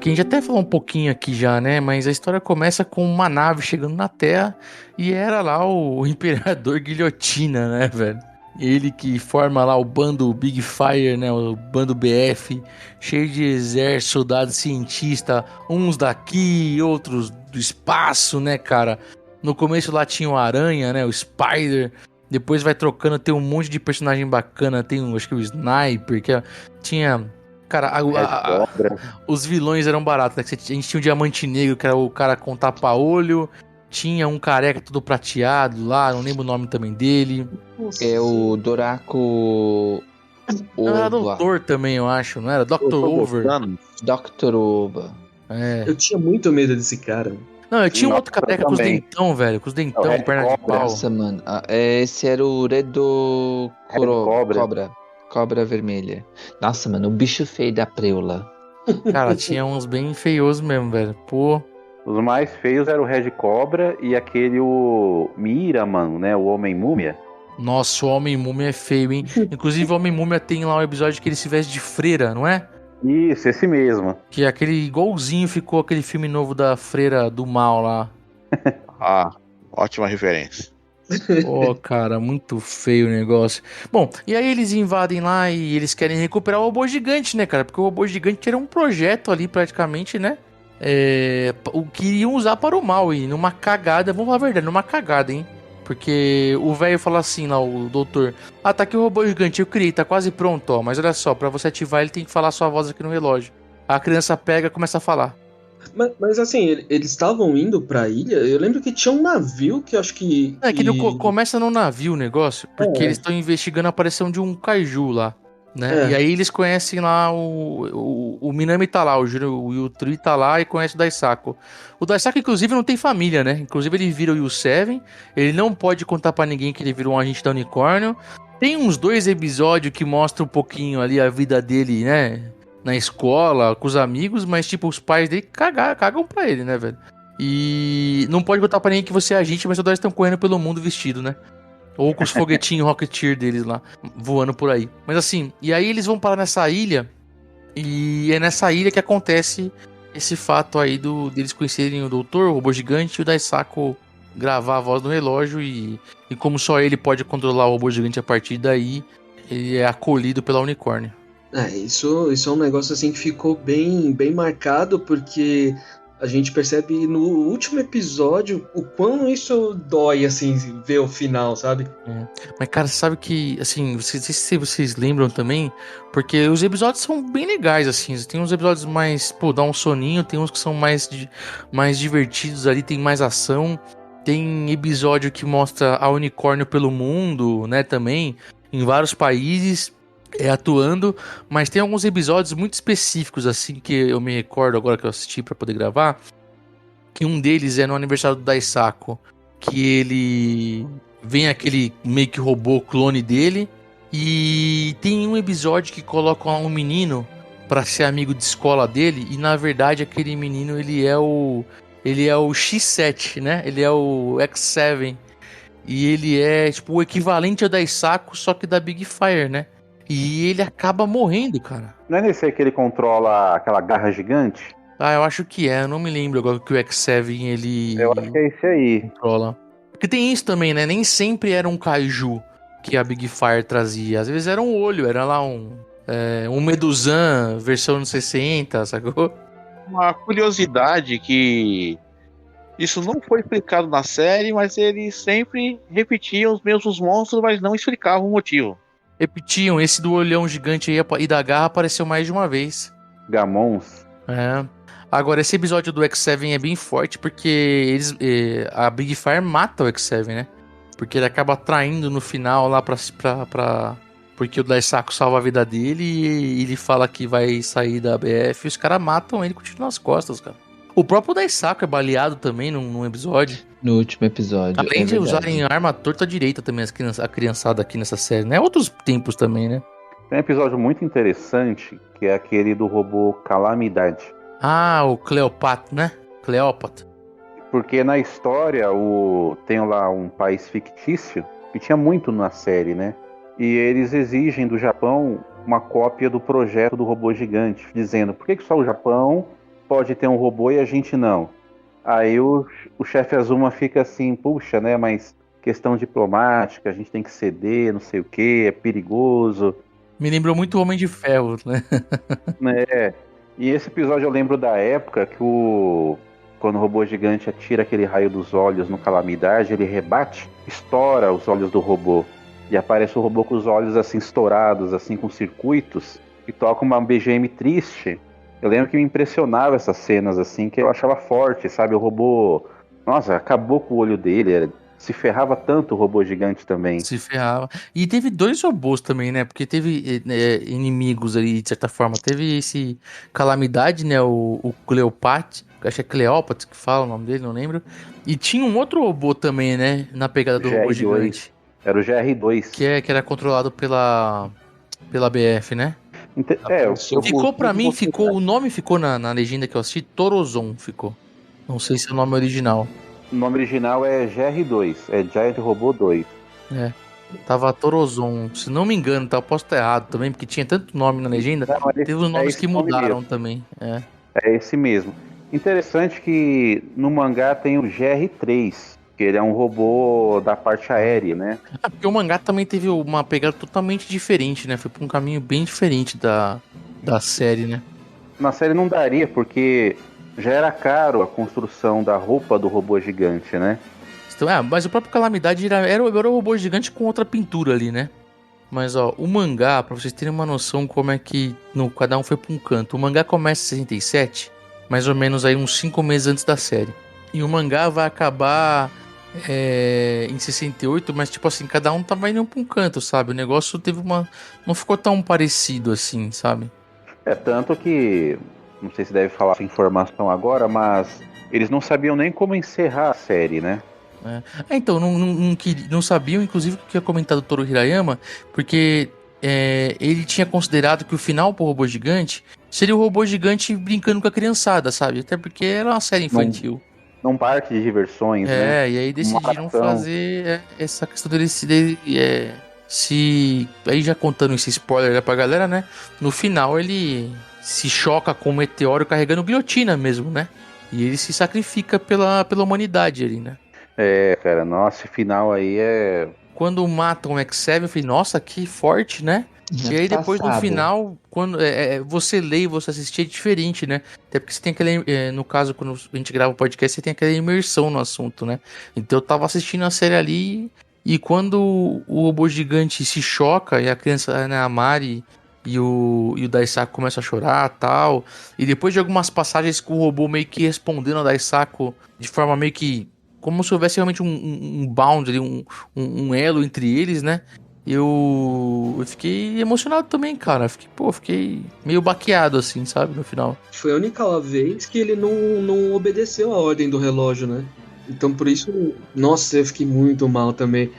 Speaker 7: Que a gente até falou um pouquinho aqui já, né? Mas a história começa com uma nave chegando na Terra e era lá o Imperador Guilhotina, né, velho? Ele que forma lá o bando Big Fire, né? O bando BF, cheio de exército, soldado, cientista, uns daqui, outros do espaço, né, cara? No começo lá tinha o Aranha, né? O Spider. Depois vai trocando, tem um monte de personagem bacana. Tem, acho que o Sniper, tinha... Cara, os vilões eram baratos, né? A gente tinha o Diamante Negro, que era o cara com tapa-olho. Tinha um careca todo prateado lá, não lembro o nome também dele.
Speaker 8: É o Doraco...
Speaker 7: Não, era Doutor também, eu acho, não era? Dr. Over.
Speaker 8: Dr. Oba.
Speaker 10: Eu tinha muito medo desse cara.
Speaker 7: Não, eu tinha um outro careca com os dentão, velho. Com os dentão, perna de pau.
Speaker 8: Nossa, mano. Esse era o Redo Cobra. Cobra vermelha. Nossa, mano, o bicho feio da preula.
Speaker 7: Cara, tinha uns bem feiosos mesmo, velho. Pô.
Speaker 11: Os mais feios eram o Red Cobra e aquele o Miraman, né? O Homem-Múmia.
Speaker 7: Nossa, o Homem-Múmia é feio, hein? Inclusive, o Homem-Múmia tem lá um episódio que ele se veste de freira, não é?
Speaker 11: Isso, esse mesmo.
Speaker 7: Que é aquele igualzinho ficou aquele filme novo da Freira do Mal lá.
Speaker 12: Ótima referência.
Speaker 7: Pô, cara, muito feio o negócio. Bom, e aí eles invadem lá e eles querem recuperar o robô gigante, né, cara? Porque o robô gigante era um projeto ali, praticamente, né? O que iriam usar para o mal. E numa cagada, vamos falar a verdade, numa cagada, hein? Porque o velho fala assim lá, o doutor: tá aqui o robô gigante, eu criei, tá quase pronto, ó. Mas olha só, pra você ativar ele tem que falar a sua voz aqui no relógio. A criança pega e começa a falar.
Speaker 10: Mas assim, eles estavam indo pra ilha. Eu lembro que tinha um navio que eu acho que.
Speaker 7: Começa no navio o negócio, porque eles estão investigando a aparição de um kaiju lá, né? E aí eles conhecem lá o Minami tá lá, o Yutri tá lá e conhece o Daisaku. O Daisaku, inclusive, não tem família, né? Inclusive, ele vira o Yu-7, ele não pode contar pra ninguém que ele virou um agente da Unicórnio. Tem uns 2 episódios que mostram um pouquinho ali a vida dele, né? Na escola, com os amigos, mas tipo, os pais dele cagam pra ele, né, velho? E não pode botar pra ninguém que você é agente, mas todos estão correndo pelo mundo vestido, né? Ou com os foguetinhos Rocketeer deles lá, voando por aí. Mas assim, e aí eles vão parar nessa ilha, e é nessa ilha que acontece esse fato aí deles conhecerem o doutor, o robô gigante, e o Daisaku gravar a voz no relógio, e como só ele pode controlar o robô gigante a partir daí, ele é acolhido pela Unicórnio.
Speaker 10: Isso é um negócio assim que ficou bem, bem marcado, porque a gente percebe no último episódio o quão isso dói, assim, ver o final, sabe?
Speaker 7: Mas, cara, sabe que, assim, não sei se vocês lembram também, porque os episódios são bem legais, assim, tem uns episódios mais, dá um soninho, tem uns que são mais divertidos ali, tem mais ação, tem episódio que mostra a Unicórnio pelo mundo, né, também, em vários países, atuando, mas tem alguns episódios muito específicos, assim, que eu me recordo agora que eu assisti pra poder gravar, que um deles é no aniversário do Daisaku, que ele vem aquele meio que robô clone dele, e tem um episódio que coloca um menino pra ser amigo de escola dele, e na verdade aquele menino, ele é o X7, né? Ele é o X7. E ele é, tipo, o equivalente ao Daisaku, só que da Big Fire, né? E ele acaba morrendo, cara.
Speaker 11: Não é nesse aí que ele controla aquela garra gigante?
Speaker 7: Ah, eu acho que é. Eu não me lembro agora que o X7, ele...
Speaker 11: Eu acho que é esse aí.
Speaker 7: Controla. Porque tem isso também, né? Nem sempre era um kaiju que a Big Fire trazia. Às vezes era um olho, era lá um Medusan, versão anos 60, sacou?
Speaker 12: Uma curiosidade que isso não foi explicado na série, mas eles sempre repetiam os mesmos monstros, mas não explicavam o motivo.
Speaker 7: Repetiam, esse do olhão gigante aí e da garra apareceu mais de uma vez.
Speaker 11: Gamons.
Speaker 7: É. Agora, esse episódio do X7 é bem forte porque a Big Fire mata o X7, né? Porque ele acaba traindo no final lá porque o Daisaku salva a vida dele e ele fala que vai sair da BF e os caras matam ele com tiro nas costas, cara. O próprio Daisaku é baleado também num episódio.
Speaker 8: No último episódio.
Speaker 7: Além de usarem arma torta direita também, a criançada aqui nessa série, né? Outros tempos também, né?
Speaker 11: Tem um episódio muito interessante, que é aquele do robô Calamidade.
Speaker 7: Ah, o Cleopatra, né? Cleópatra.
Speaker 11: Porque na história, tem lá um país fictício, que tinha muito na série, né? E eles exigem do Japão uma cópia do projeto do robô gigante, dizendo, por que só o Japão pode ter um robô e a gente não? Aí o chefe Azuma fica assim, puxa, né, mas questão diplomática, a gente tem que ceder, não sei o que, é perigoso.
Speaker 7: Me lembrou muito o Homem de Ferro, né?
Speaker 11: É. E esse episódio eu lembro da época que quando o robô gigante atira aquele raio dos olhos no Calamidade, ele rebate, estoura os olhos do robô. E aparece o robô com os olhos assim estourados, assim com circuitos, e toca uma BGM triste. Eu lembro que me impressionava essas cenas assim, que eu achava forte, sabe? O robô, nossa, acabou com o olho dele, se ferrava tanto o robô gigante também.
Speaker 7: Se ferrava. E teve 2 robôs também, né? Porque teve inimigos ali, de certa forma. Teve esse Calamidade, né? O Cleopatra, acho que é Cleópatra que fala o nome dele, não lembro. E tinha um outro robô também, né? Na pegada do robô gigante.
Speaker 11: Era o GR2.
Speaker 7: Que era controlado pela BF, né? Ficou pra mim, o nome ficou na legenda que eu assisti, Torozon ficou. Não sei se é o nome original.
Speaker 11: O nome original é GR2, é Giant Robot 2.
Speaker 7: É, tava Torozon, se não me engano, tá? Eu posso estar errado também, porque tinha tanto nome na legenda, teve os nomes que mudaram também.
Speaker 11: É esse mesmo. Interessante que no mangá tem o GR3, que ele é um robô da parte aérea, né?
Speaker 7: Porque o mangá também teve uma pegada totalmente diferente, né? Foi pra um caminho bem diferente da série, né?
Speaker 11: Na série não daria, porque já era caro a construção da roupa do robô gigante, né?
Speaker 7: Então, mas o próprio Calamidade era o robô gigante com outra pintura ali, né? Mas, ó, o mangá, pra vocês terem uma noção como é que cada um foi pra um canto. O mangá começa em 67, mais ou menos aí uns 5 meses antes da série. E o mangá vai acabar em 68, mas tipo assim, cada um tava indo pra um canto, sabe? O negócio não ficou tão parecido assim, sabe?
Speaker 11: Tanto que, não sei se deve falar essa informação agora, mas eles não sabiam nem como encerrar a série, né?
Speaker 7: Então, não sabiam, inclusive, o que tinha comentado o Toru Hirayama, porque ele tinha considerado que o final pro robô gigante seria o robô gigante brincando com a criançada, sabe? Até porque era uma série infantil.
Speaker 11: Num parque de diversões, né?
Speaker 7: E aí decidiram fazer essa questão dele aí já contando esse spoiler pra galera, né? No final ele se choca com um meteoro carregando guilhotina mesmo, né? E ele se sacrifica pela humanidade ali, né?
Speaker 11: Cara, nossa, esse final aí é...
Speaker 7: Quando matam o X7, eu falei, nossa, que forte, né? E aí depois no final, quando você lê e você assistir é diferente, né? Até porque você tem aquele, no caso, quando a gente grava o podcast, você tem aquela imersão no assunto, né? Então eu tava assistindo a série ali e quando o robô gigante se choca e a criança, né, a Mari e o Daisaku começam a chorar e tal, e depois de algumas passagens com o robô meio que respondendo ao Daisaku de forma meio que como se houvesse realmente um bound ali, um elo entre eles, né? Eu fiquei emocionado também, cara. Fiquei meio baqueado, assim, sabe, no final.
Speaker 10: Foi a única vez que ele não obedeceu a ordem do relógio, né? Então, por isso, nossa, eu fiquei muito mal também.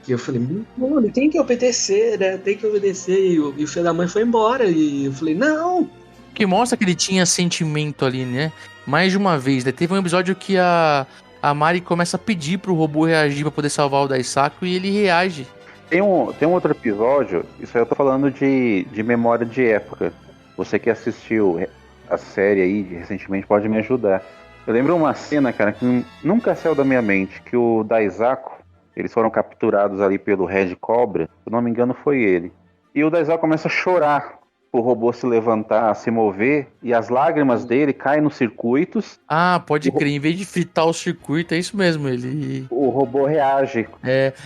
Speaker 10: Que eu falei, mano, tem que obedecer, né? Tem que obedecer. E o filho da mãe foi embora. E eu falei, não,
Speaker 7: Que mostra que ele tinha sentimento ali, né? Mais de uma vez, né? Teve um episódio que a Mari começa a pedir pro robô reagir pra poder salvar o Daisaku e ele reage.
Speaker 11: Tem um outro episódio, isso aí eu tô falando de memória de época. Você que assistiu a série aí recentemente pode me ajudar. Eu lembro uma cena, cara, que nunca saiu da minha mente, que o Daisaku, eles foram capturados ali pelo Red Cobra, se eu não me engano foi ele. E o Daisaku começa a chorar pro robô se levantar, se mover, e as lágrimas dele caem nos circuitos.
Speaker 7: Ah, pode crer, em vez de fritar o circuito, é isso mesmo,
Speaker 11: O robô reage.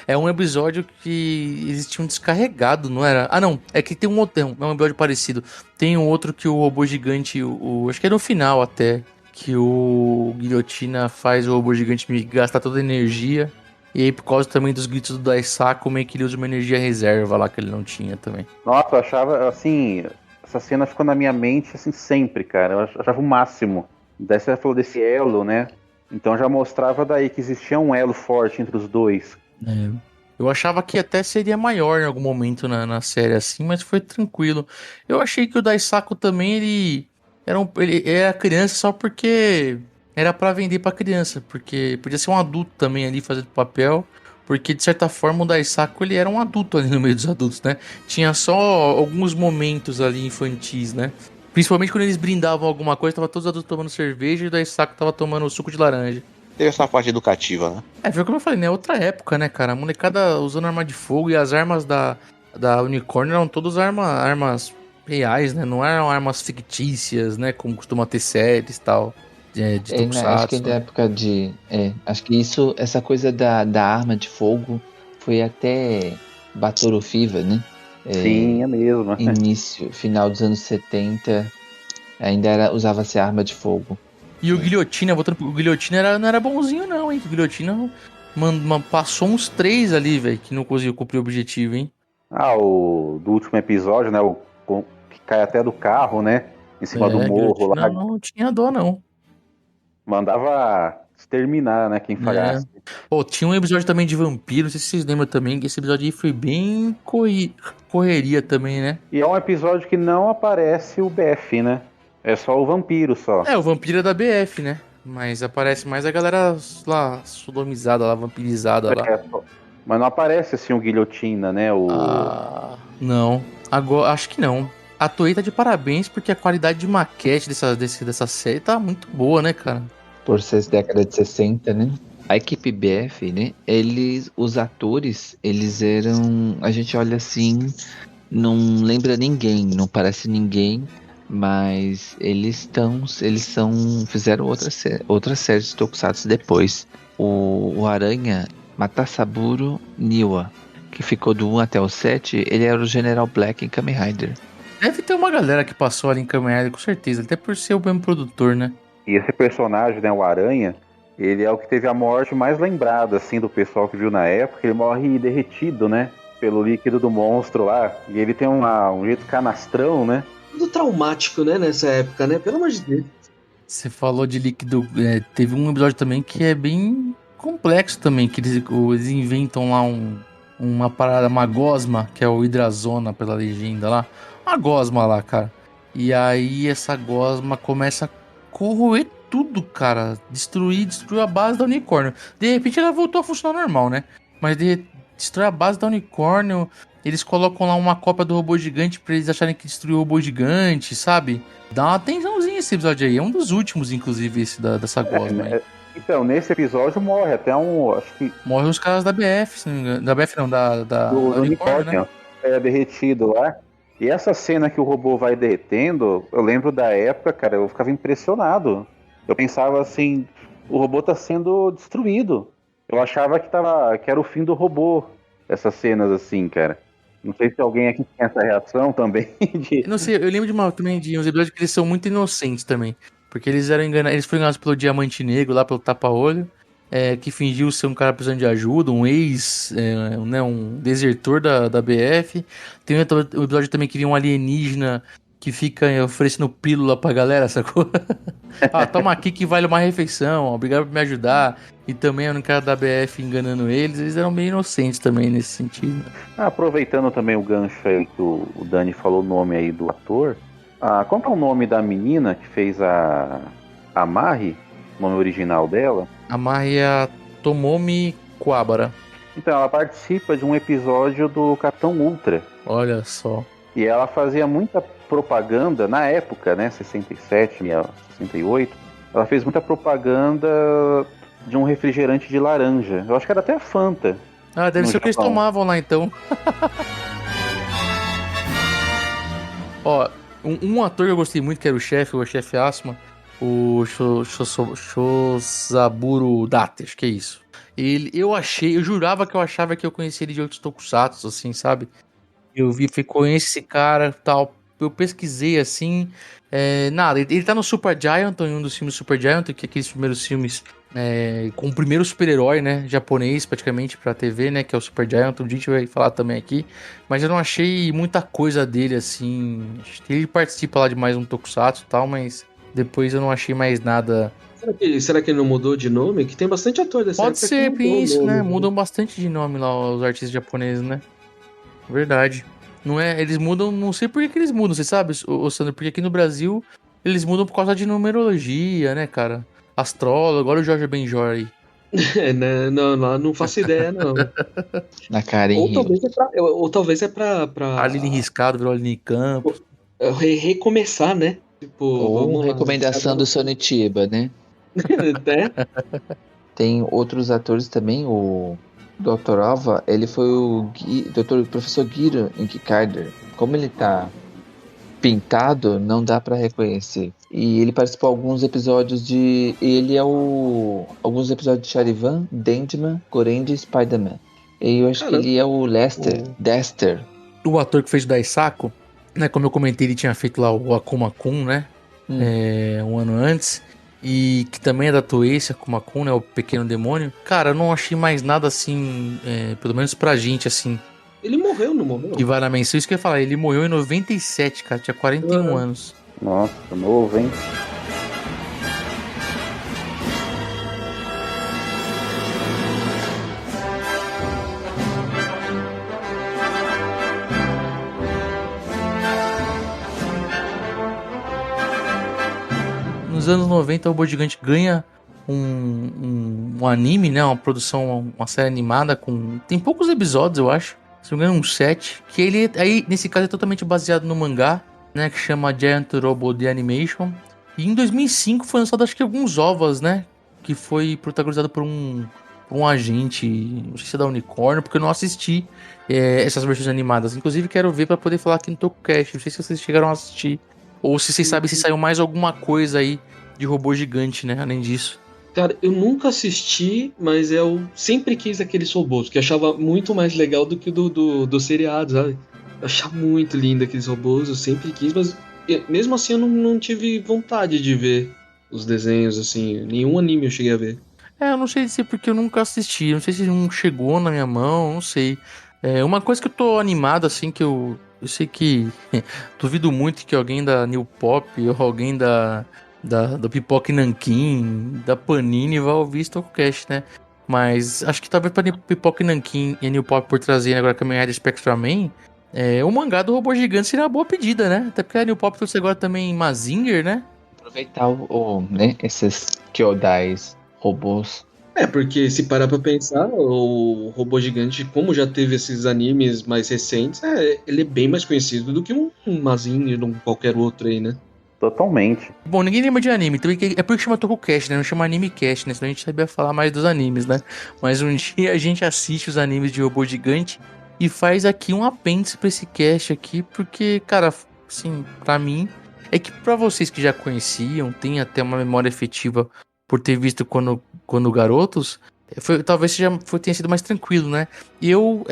Speaker 7: É um episódio que eles tinham descarregado, não era? Ah, não, é que tem um outro, é um episódio parecido. Tem um outro que o robô gigante, acho que é no final até, que o Guilhotina faz o robô gigante gastar toda a energia. E aí, por causa também dos gritos do Daisaku, meio que ele usa uma energia reserva lá que ele não tinha também.
Speaker 11: Nossa, eu achava, assim, essa cena ficou na minha mente, assim, sempre, cara. Eu achava o máximo. Daí você falou desse elo, né? Então já mostrava daí que existia um elo forte entre os dois.
Speaker 7: Eu achava que até seria maior em algum momento na série assim, mas foi tranquilo. Eu achei que o Daisaku também, ele era criança só porque era pra vender pra criança, porque podia ser um adulto também ali fazendo papel, porque de certa forma o Daisaku ele era um adulto ali no meio dos adultos, né? Tinha só alguns momentos ali infantis, né? Principalmente quando eles brindavam alguma coisa, tava todos os adultos tomando cerveja e o Daisaku tava tomando suco de laranja.
Speaker 12: Teve essa parte educativa, né?
Speaker 7: Foi como eu falei, né? Outra época, né, cara? A molecada usando arma de fogo e as armas da Unicórnio eram todas armas reais, né? Não eram armas fictícias, né? Como costuma ter séries e tal. De Tokusatsu.
Speaker 8: Acho que da época de... acho que essa coisa da arma de fogo foi até Batoru Fever, né?
Speaker 11: Sim, é mesmo.
Speaker 8: Final dos anos 70, ainda usava-se arma de fogo.
Speaker 7: E o Guilhotina, voltando pro Guilhotina, não era bonzinho não, hein? O Guilhotina passou uns 3 ali, velho, que não conseguiu cumprir o objetivo, hein?
Speaker 11: Do último episódio, né? O que cai até do carro, né? Em cima do morro lá.
Speaker 7: Não tinha dó, não.
Speaker 11: Mandava exterminar, né? Quem falhasse.
Speaker 7: Tinha um episódio também de vampiro, não sei se vocês lembram também, que esse episódio aí foi bem correria também, né?
Speaker 11: E é um episódio que não aparece o BF, né? É só o vampiro, só.
Speaker 7: O vampiro é da BF, né? Mas aparece mais a galera lá, sodomizada, lá, vampirizada lá.
Speaker 11: Mas não aparece, assim, o Guilhotina, né?
Speaker 7: Não. Agora, acho que não. A Toei tá de parabéns, porque a qualidade de maquete dessa série tá muito boa, né, cara?
Speaker 8: Por ser década de 60, né? A equipe BF, né? Os atores, eles eram... A gente olha assim, não lembra ninguém, não parece ninguém, mas eles fizeram outra série de Tokusatsu depois. O Aranha, Matasaburo Niwa, que ficou do 1 até o 7, ele era o General Black em Kamen Rider.
Speaker 7: Deve ter uma galera que passou ali em Kamen Rider, com certeza, até por ser o mesmo produtor, né?
Speaker 11: E esse personagem, né, o Aranha, ele é o que teve a morte mais lembrada, assim, do pessoal que viu na época. Ele morre derretido, né, pelo líquido do monstro lá. E ele tem um jeito canastrão, né?
Speaker 10: Tudo traumático, né, nessa época, né? Pelo amor de Deus.
Speaker 7: Você falou de líquido, teve um episódio também que é bem complexo também, que eles inventam lá uma parada, uma gosma, que é o Hidrazona pela legenda lá. Uma gosma lá, cara. E aí essa gosma começa a corroer tudo, cara. Destruiu a base da Unicórnio. De repente ela voltou a funcionar normal, né? Mas destrói a base da Unicórnio. Eles colocam lá uma cópia do robô gigante pra eles acharem que destruiu o robô gigante, sabe? Dá uma tensãozinha esse episódio aí. É um dos últimos, inclusive, esse dessa gosma aí.
Speaker 11: Então, nesse episódio morre até acho que...
Speaker 7: Morre os caras da BF, se não me engano. Da BF não, da
Speaker 11: Unicórnio, né? É derretido lá. E essa cena que o robô vai derretendo, eu lembro da época, cara, eu ficava impressionado. Eu pensava assim, o robô tá sendo destruído. Eu achava que era o fim do robô, essas cenas assim, cara. Não sei se alguém aqui tem essa reação também.
Speaker 7: Não sei, eu lembro também de uns episódios que eles são muito inocentes também. Porque eles foram enganados pelo Diamante Negro, lá pelo Tapa-Olho, que fingiu ser um cara precisando de ajuda, um um desertor da BF. Tem um episódio também que vem um alienígena que fica oferecendo pílula pra galera, sacou? Toma aqui que vale uma refeição, obrigado por me ajudar. E também o cara da BF enganando eles eram bem inocentes também nesse sentido.
Speaker 11: Aproveitando também o gancho aí que o Dani falou o nome aí do ator, Qual que é o nome da menina que fez a Mari? O nome original dela?
Speaker 7: A Maria Tomomi Kuwabara.
Speaker 11: Então, ela participa de um episódio do Capitão Ultra.
Speaker 7: Olha só.
Speaker 11: E ela fazia muita propaganda, na época, né, 67, 68, ela fez muita propaganda de um refrigerante de laranja. Eu acho que era até a Fanta.
Speaker 7: Deve ser o que eles tomavam lá, então. Ó, um ator que eu gostei muito, que era o chefe Asuma, o Shosaburo Date, acho que é isso. Eu jurava que eu achava que eu conhecia ele de outros tokusatsu, assim, sabe? Eu conheço esse cara, tal. Eu pesquisei, assim, nada. Ele tá no Super Giant, em um dos filmes Super Giant, que é aqueles primeiros filmes com o primeiro super-herói, né, japonês, praticamente, pra TV, né, que é o Super Giant. Um dia a gente vai falar também aqui. Mas eu não achei muita coisa dele, assim. Ele participa lá de mais um tokusatsu e tal, mas depois eu não achei mais nada.
Speaker 10: Será que ele não mudou de nome? Que tem bastante ator dessa
Speaker 7: Pode
Speaker 10: época
Speaker 7: ser,
Speaker 10: que mudou
Speaker 7: isso,
Speaker 10: o nome,
Speaker 7: né? Mudam bastante de nome lá os artistas japoneses, né? Verdade. Não é, eles mudam, não sei por que eles mudam, você sabe, ô Sandro? Porque aqui no Brasil eles mudam por causa de numerologia, né, cara? Astrólogo, agora o Jorge Benjor aí.
Speaker 10: Né? Não faço ideia, não.
Speaker 8: Na carinha.
Speaker 10: Ou talvez é pra...
Speaker 7: Aline Riscado virou Aline Campos.
Speaker 10: Recomeçar, né? Tipo,
Speaker 8: Ou recomendação do Sonitiba, né? Tem outros atores também, o Dr. Alva, ele foi o professor Guido em Kikarder. Como ele tá pintado, não dá pra reconhecer. E ele participou de alguns episódios de... Ele é alguns episódios de Charivan, Dandyman, Gorendi e Spider-Man. E eu acho que ele é o Dexter.
Speaker 7: O ator que fez o Daisaku, né, como eu comentei, ele tinha feito lá o Akuma Kun, né? Um ano antes. E que também é da Toei, esse Akuma Kun, né? O Pequeno Demônio. Cara, eu não achei mais nada assim, pelo menos pra gente, assim.
Speaker 10: Ele morreu, não morreu?
Speaker 7: Que vai na menção, isso que eu ia falar. Ele morreu em 97, cara. Tinha 41 anos.
Speaker 11: Nossa, novo, hein?
Speaker 7: Nos anos 90, o Robô Gigante ganha um anime, né? Uma produção, uma série animada com... Tem poucos episódios, eu acho. Se não me engano, 7. Que ele, aí, nesse caso, é totalmente baseado no mangá, né? Que chama Giant Robot The Animation. E em 2005 foi lançado, acho que alguns ovos, né? Que foi protagonizado por um agente, não sei se é da Unicórnio, porque eu não assisti essas versões animadas. Inclusive, quero ver pra poder falar aqui no TokuCast. Não sei se vocês chegaram a assistir. Ou se vocês sabem se saiu mais alguma coisa aí de Robô Gigante, né? Além disso.
Speaker 10: Cara, eu nunca assisti, mas eu sempre quis aqueles robôs, que eu achava muito mais legal do que o do seriado, sabe? Eu achava muito lindo aqueles robôs, eu sempre quis, mas mesmo assim eu não tive vontade de ver os desenhos, assim. Nenhum anime eu cheguei a ver.
Speaker 7: Eu não sei dizer porque eu nunca assisti. Não sei se não chegou na minha mão, não sei. Uma coisa que eu tô animado, assim, que eu sei que duvido muito que alguém da New Pop ou alguém da Pipoca e Nanquim, da Panini vai ouvir esse TokuCast, né? Mas acho que talvez pra Pipoca e Nanquim e a New Pop por trazer agora Kamen Rider Spectrum Man, o mangá do Robô Gigante seria uma boa pedida, né? Até porque a New Pop trouxe agora também Mazinger, né?
Speaker 8: Aproveitar né, esses Kyodais robôs.
Speaker 10: Porque se parar pra pensar, o Robô Gigante, como já teve esses animes mais recentes, ele é bem mais conhecido do que um Mazinger ou qualquer outro aí, né?
Speaker 11: Totalmente.
Speaker 7: Bom, ninguém lembra de anime, também é por que chama TokuCast, né? Não chama AnimeCast, né? Senão a gente sabia falar mais dos animes, né? Mas um dia a gente assiste os animes de Robô Gigante e faz aqui um apêndice pra esse cast aqui, porque, cara, assim, pra mim, é que pra vocês que já conheciam, tem até uma memória efetiva por ter visto quando garotos, talvez tenha sido mais tranquilo, né? E eu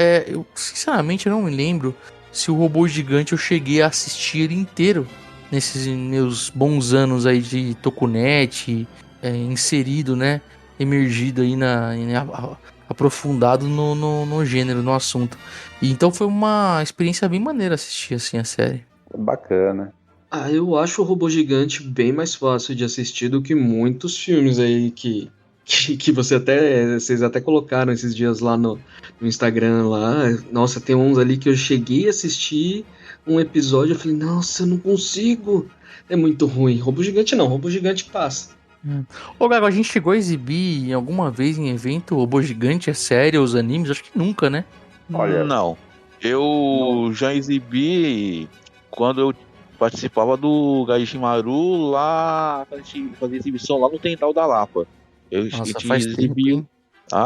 Speaker 7: sinceramente, eu não me lembro se o Robô Gigante eu cheguei a assistir ele inteiro nesses meus bons anos aí de Tokunet, inserido, né? Emergido aí aprofundado no gênero, no assunto. E então foi uma experiência bem maneira assistir assim a série.
Speaker 11: Bacana.
Speaker 10: Eu acho o Robô Gigante bem mais fácil de assistir do que muitos filmes aí que vocês até colocaram esses dias lá no Instagram lá. Nossa, tem uns ali que eu cheguei a assistir, um episódio, eu falei, nossa, eu não consigo. É muito ruim. Robô Gigante não, Robô Gigante passa.
Speaker 7: Ô, Gago, a gente chegou a exibir alguma vez em evento o Robô Gigante, a série, os animes? Acho que nunca, né?
Speaker 11: Olha,
Speaker 12: Não. Eu já exibi quando eu participava do Gaishimaru lá. A gente fazia exibição lá no Tental da Lapa. A
Speaker 7: Nossa,
Speaker 12: gente
Speaker 7: faz tempo,
Speaker 12: exibiu.
Speaker 7: hein?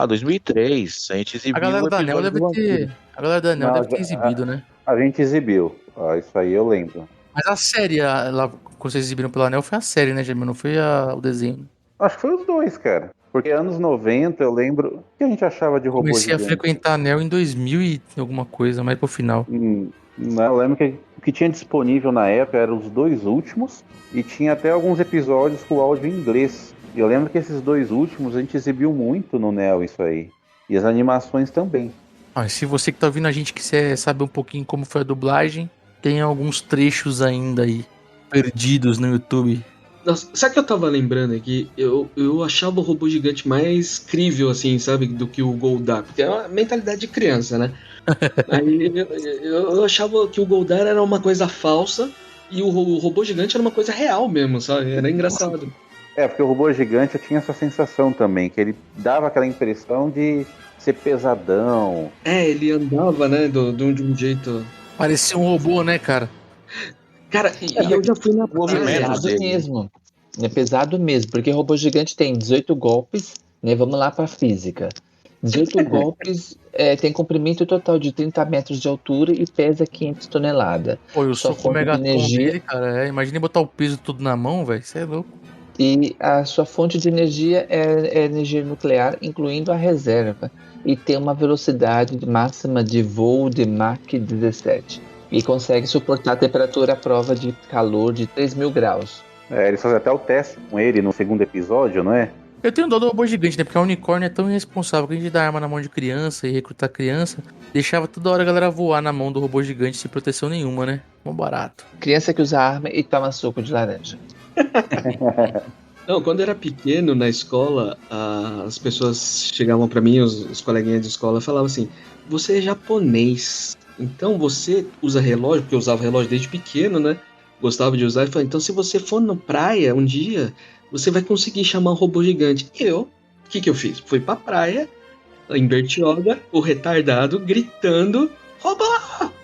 Speaker 12: 2003. A gente exibiu
Speaker 7: A galera
Speaker 12: o
Speaker 7: da Anel
Speaker 12: episódio
Speaker 7: deve
Speaker 12: do
Speaker 7: ter.
Speaker 12: Vampiro.
Speaker 7: A galera da Anel
Speaker 11: Não,
Speaker 7: deve ter exibido, né?
Speaker 11: a gente exibiu. Isso aí eu lembro.
Speaker 7: Mas a série, lá, quando vocês exibiram pela Anel, foi a série, né, Jamil? Não foi o desenho.
Speaker 11: Acho que foi os dois, cara. Porque anos 90, eu lembro. O que a gente achava de robô
Speaker 7: Comecei a
Speaker 11: gigante?
Speaker 7: frequentar a Anel em 2000 e alguma coisa, mais pro final.
Speaker 11: Não, eu lembro que o que tinha disponível na época eram os dois últimos. E tinha até alguns episódios com áudio em inglês. E eu lembro que esses dois últimos a gente exibiu muito no Neo, isso aí. E as animações também.
Speaker 7: Ah, se você que tá ouvindo a gente quiser saber um pouquinho como foi a dublagem, tem alguns trechos ainda aí, perdidos no YouTube.
Speaker 10: Nossa, sabe o que eu tava lembrando aqui? Eu achava o Robô Gigante mais crível, assim, sabe? Do que o Goldar. Porque é uma mentalidade de criança, né? Aí eu achava que o Goldar era uma coisa falsa e o Robô Gigante era uma coisa real mesmo, sabe? Era engraçado.
Speaker 11: Porque o robô gigante tinha essa sensação também, que ele dava aquela impressão de ser pesadão.
Speaker 10: Ele andava, né? De um jeito.
Speaker 7: Parecia um robô, né, cara?
Speaker 10: Cara, e eu já fui na
Speaker 8: pesado
Speaker 12: dele.
Speaker 8: mesmo. É pesado mesmo, porque o Robô Gigante tem 18 golpes, né? Vamos lá pra física. 18 golpes, tem comprimento total de 30 metros de altura e pesa 500 toneladas.
Speaker 7: Pô, eu
Speaker 8: Sua
Speaker 7: sou com o
Speaker 8: fonte de
Speaker 7: Megaton
Speaker 8: energia-
Speaker 7: dele, cara. Imagina botar o peso tudo na mão, velho. Isso é louco.
Speaker 8: E a sua fonte de energia é energia nuclear, incluindo a reserva. E tem uma velocidade máxima de voo de Mach 17. E consegue suportar a temperatura à prova de calor de 3.000 graus.
Speaker 11: Eles fazem até o teste com ele no segundo episódio, não é?
Speaker 7: Eu tenho dó do robô gigante, né? Porque a unicórnio é tão irresponsável que a gente dá arma na mão de criança e recrutar criança. Deixava toda hora a galera voar na mão do robô gigante sem proteção nenhuma, né? Mó barato.
Speaker 8: Criança que usa arma e toma suco de laranja.
Speaker 10: Não, quando eu era pequeno na escola, as pessoas chegavam pra mim, os coleguinhas de escola, falavam assim: você é japonês, então você usa relógio, porque eu usava relógio desde pequeno, né? Gostava de usar, e falava, então se você for na praia um dia, você vai conseguir chamar um robô gigante. O que eu fiz? Fui pra praia, em Bertioga, o retardado gritando: robô,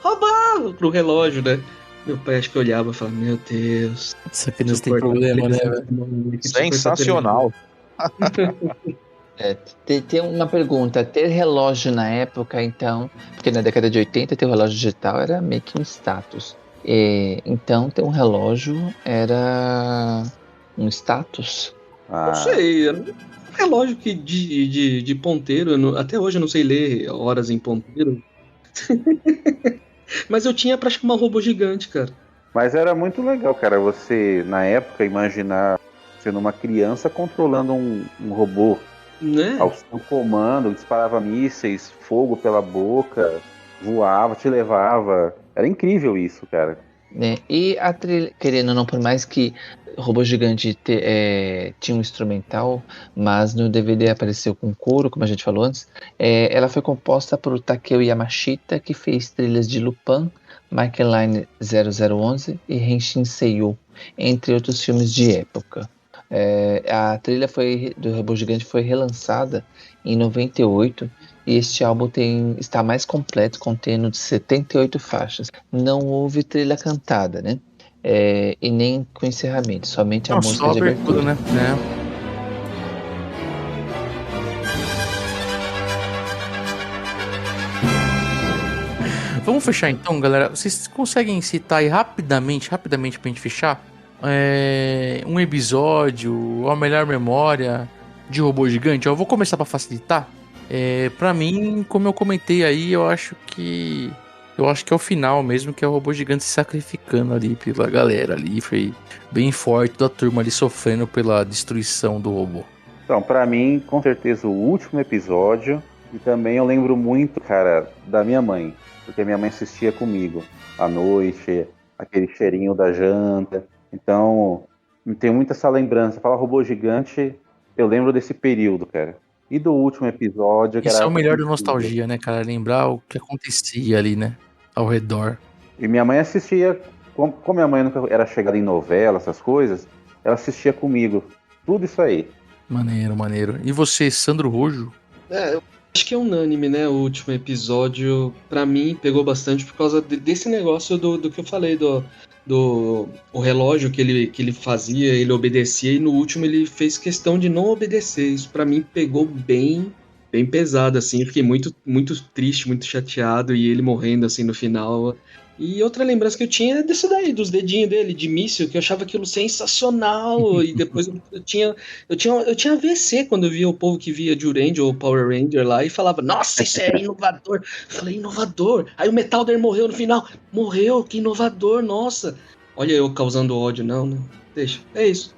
Speaker 10: robô, pro relógio, né? Meu pai acho que olhava e falava: meu Deus.
Speaker 7: Essa criança tem problema, né, velho?
Speaker 12: Sensacional.
Speaker 8: Tem uma pergunta, ter relógio na época, então, porque na década de 80 ter um relógio digital era meio que um status. Então ter um relógio era um status?
Speaker 10: Não sei, era um relógio que de ponteiro, até hoje eu não sei ler horas em ponteiro. Mas eu tinha pra chamar um robô gigante, cara.
Speaker 11: Mas era muito legal, cara, você, na época, imaginar sendo uma criança controlando um robô.
Speaker 10: Né?
Speaker 11: Ao seu comando, disparava mísseis, fogo pela boca, voava, te levava. Era incrível isso, cara.
Speaker 8: Né? E a trilha, querendo ou não, por mais que Robô Gigante tinha um instrumental, mas no DVD apareceu com coro, como a gente falou antes, ela foi composta por Takeo Yamashita, que fez trilhas de Lupin, Makeline 0011 e Henshin Seiyu, entre outros filmes de época. A trilha do Robô Gigante foi relançada em 98 e este álbum está mais completo, contendo 78 faixas. Não houve trilha cantada, né? E nem com encerramento, somente a música
Speaker 7: só
Speaker 8: de
Speaker 7: abertura,
Speaker 8: abertura.
Speaker 7: né? Vamos fechar então, galera. Vocês conseguem citar aí rapidamente pra gente fechar? Um episódio, ou a melhor memória de Robô Gigante? Eu vou começar pra facilitar. Pra mim, como eu comentei aí, eu acho que é o final mesmo, que é o Robô Gigante se sacrificando ali pela galera ali. Foi bem forte, toda a turma ali sofrendo pela destruição do robô.
Speaker 11: Então, pra mim, com certeza, o último episódio. E também eu lembro muito, cara, da minha mãe. Porque minha mãe assistia comigo à noite, aquele cheirinho da janta. Então, tem muita essa lembrança. Fala Robô Gigante, eu lembro desse período, cara. E do último episódio...
Speaker 7: Isso é o melhor da nostalgia, né, cara? Lembrar o que acontecia ali, né? Ao redor.
Speaker 11: E minha mãe assistia, como minha mãe nunca era chegada em novela, essas coisas, ela assistia comigo. Tudo isso aí.
Speaker 7: Maneiro, maneiro. E você, Sandro Rojo?
Speaker 10: Eu acho que é unânime, né? O último episódio, pra mim, pegou bastante por causa desse negócio do que eu falei, o relógio que ele fazia, ele obedecia, e no último ele fez questão de não obedecer. Isso pra mim pegou bem pesado, assim. Eu fiquei muito, muito triste, muito chateado, e ele morrendo, assim, no final. E outra lembrança que eu tinha é disso daí, dos dedinhos dele, de míssil, que eu achava aquilo sensacional. E depois eu tinha AVC quando eu via o povo que via Juranger ou Power Ranger lá e falava, nossa, isso é inovador. Eu falei, inovador. Aí o Metalder morreu no final. Morreu, que inovador, nossa. Olha eu causando ódio, não, né? Deixa, é isso.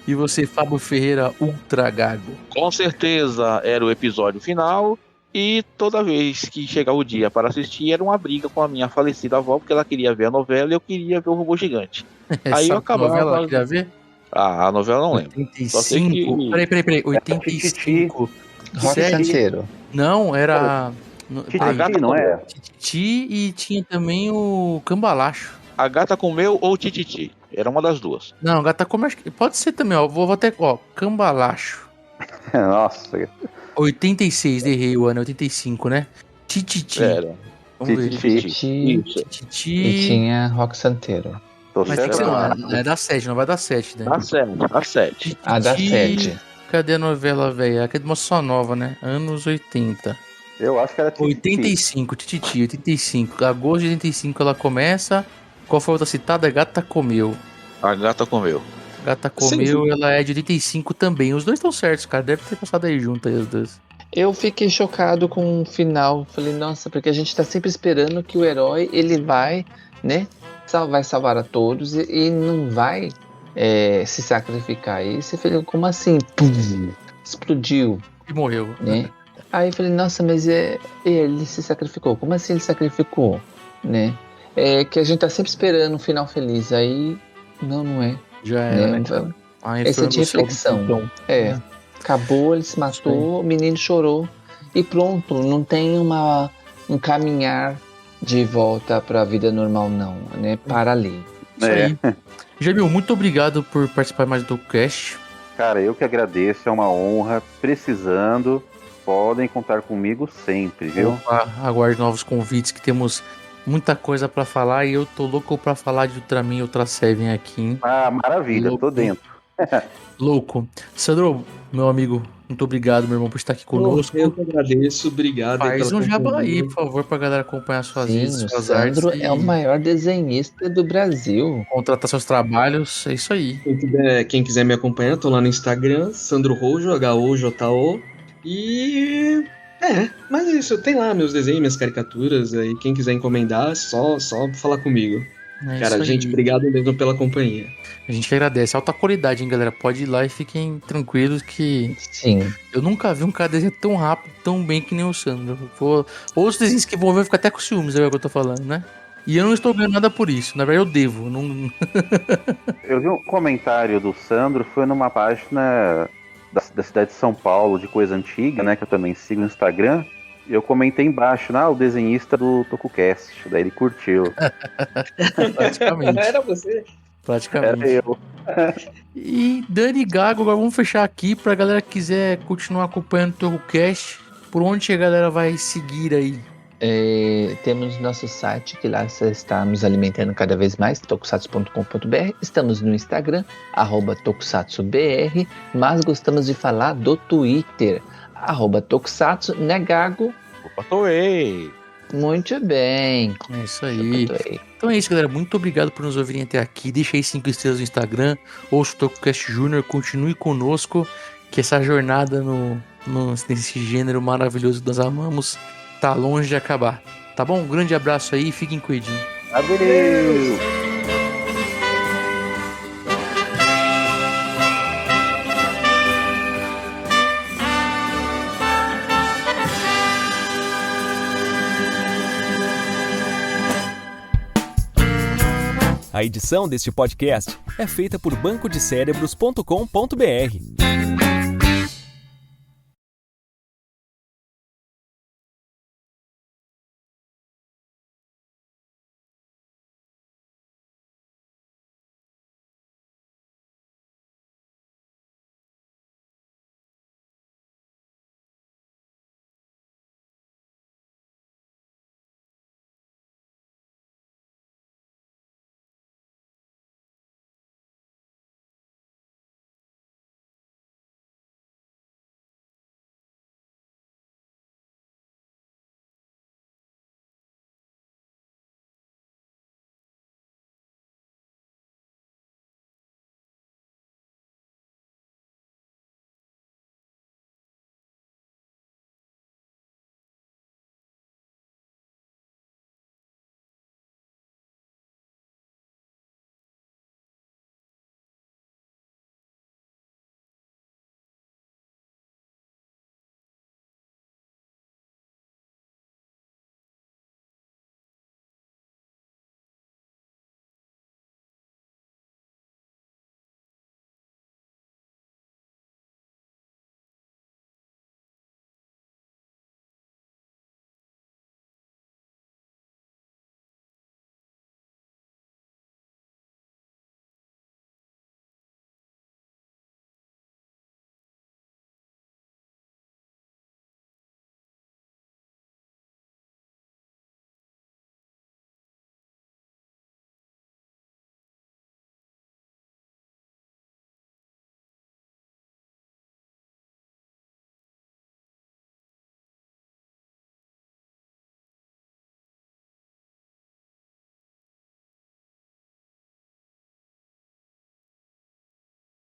Speaker 7: E você, Fábio Ferreira, Ultra Gago?
Speaker 12: Com certeza era o episódio final. E toda vez que chegava o dia para assistir, era uma briga com a minha falecida avó, porque ela queria ver a novela e eu queria ver o Robô Gigante. Aí eu acabava...
Speaker 7: novela ela queria ver?
Speaker 12: A novela não lembro.
Speaker 7: 85? Peraí. 85.
Speaker 8: Rock Santeiro.
Speaker 7: Não, era...
Speaker 11: Tititi, não é?
Speaker 7: Tititi e tinha também o Cambalacho.
Speaker 12: A Gata Comeu ou Tititi? Era uma das duas.
Speaker 7: Não, a Gata Comeu... Pode ser também, ó. Vou até... Ó, Cambalacho.
Speaker 11: Nossa...
Speaker 7: 86, errei o ano, 85, né? Tititi.
Speaker 12: Era.
Speaker 7: Vamos ver.
Speaker 8: Tititi. E tinha Rock Santeiro.
Speaker 7: Mas tem que ser, não é da 7, não vai dar 7, né?
Speaker 12: Da 7.
Speaker 8: Ah, da 7.
Speaker 7: Cadê a novela, velho? Aqui é de uma só nova, né? Anos 80.
Speaker 11: Eu acho que era Tititi.
Speaker 7: 85, Tititi, 85. Agosto de 85 ela começa. Qual foi a outra citada? Gata Comeu.
Speaker 12: A Gata Comeu.
Speaker 7: Gata Comeu, ela é de 85 também. Os dois estão certos, cara. Deve ter passado aí junto aí os dois.
Speaker 8: Eu fiquei chocado com o final. Falei, nossa, porque a gente tá sempre esperando que o herói, ele vai, né? Vai salvar a todos e não vai se sacrificar. E você falou, como assim? Pum, explodiu.
Speaker 7: E morreu.
Speaker 8: Né? Aí eu falei, nossa, mas ele se sacrificou. Como assim ele sacrificou? Né? Que a gente tá sempre esperando um final feliz. Aí, não é.
Speaker 7: Já era,
Speaker 8: né?
Speaker 7: Então.
Speaker 8: Essa é de reflexão. Acabou, ele se matou, o menino chorou e pronto, não tem um caminhar de volta para a vida normal não, né? Para ali.
Speaker 7: Isso aí. Jamil, muito obrigado por participar mais do cast.
Speaker 11: Cara, eu que agradeço, é uma honra. Precisando, podem contar comigo sempre, viu?
Speaker 7: Opa, aguarde novos convites, que temos muita coisa pra falar e eu tô louco pra falar de Ultraman e Ultra Seven aqui, hein?
Speaker 11: Ah, maravilha, louco. Tô dentro.
Speaker 7: Louco. Sandro, meu amigo, muito obrigado, meu irmão, por estar aqui conosco.
Speaker 10: Eu que agradeço, obrigado.
Speaker 7: Faz um jabá aí, por favor, pra galera acompanhar suas redes, suas
Speaker 8: Sandro
Speaker 7: artes.
Speaker 8: Sandro é o maior desenhista do Brasil.
Speaker 7: Contratar seus trabalhos, é isso aí.
Speaker 10: Quem quiser me acompanhar, tô lá no Instagram, Sandro Rojo, HOJO. E... mas é isso, tem lá meus desenhos, minhas caricaturas, aí quem quiser encomendar, só falar comigo. Cara, gente, obrigado mesmo pela companhia.
Speaker 7: A gente que agradece. Alta qualidade, hein, galera? Pode ir lá e fiquem tranquilos que...
Speaker 8: Sim.
Speaker 7: Eu nunca vi um cara desenhar tão rápido, tão bem que nem o Sandro. Outros desenhos que vão ver, eu fico até com ciúmes, é o que eu tô falando, né? E eu não estou ganhando nada por isso. Na verdade, eu devo. Não...
Speaker 11: Eu vi um comentário do Sandro, foi numa página da cidade de São Paulo, de coisa antiga, né? Que eu também sigo no Instagram. E eu comentei embaixo, o desenhista do TokuCast. Daí ele curtiu.
Speaker 7: Praticamente.
Speaker 10: Era você?
Speaker 7: Praticamente.
Speaker 11: Era eu.
Speaker 7: E Dani Gago, agora vamos fechar aqui pra galera que quiser continuar acompanhando o TokuCast. Por onde a galera vai seguir aí?
Speaker 8: Temos nosso site, que lá estamos alimentando cada vez mais, tokusatsu.com.br. Estamos no Instagram, @tokusatsubr, mas gostamos de falar do Twitter, @tokusatsu, né, Gago?
Speaker 12: Opa, toei!
Speaker 8: Muito bem.
Speaker 7: É isso aí. Então é isso, galera. Muito obrigado por nos ouvirem até aqui. Deixa aí 5 estrelas no Instagram. Ouça o TokuCast Júnior. Continue conosco, que essa jornada nesse gênero maravilhoso que nós amamos tá longe de acabar. Tá bom? Um grande abraço aí e fiquem cuidinho.
Speaker 11: Adeus!
Speaker 1: A edição deste podcast é feita por bancodecerebros.com.br.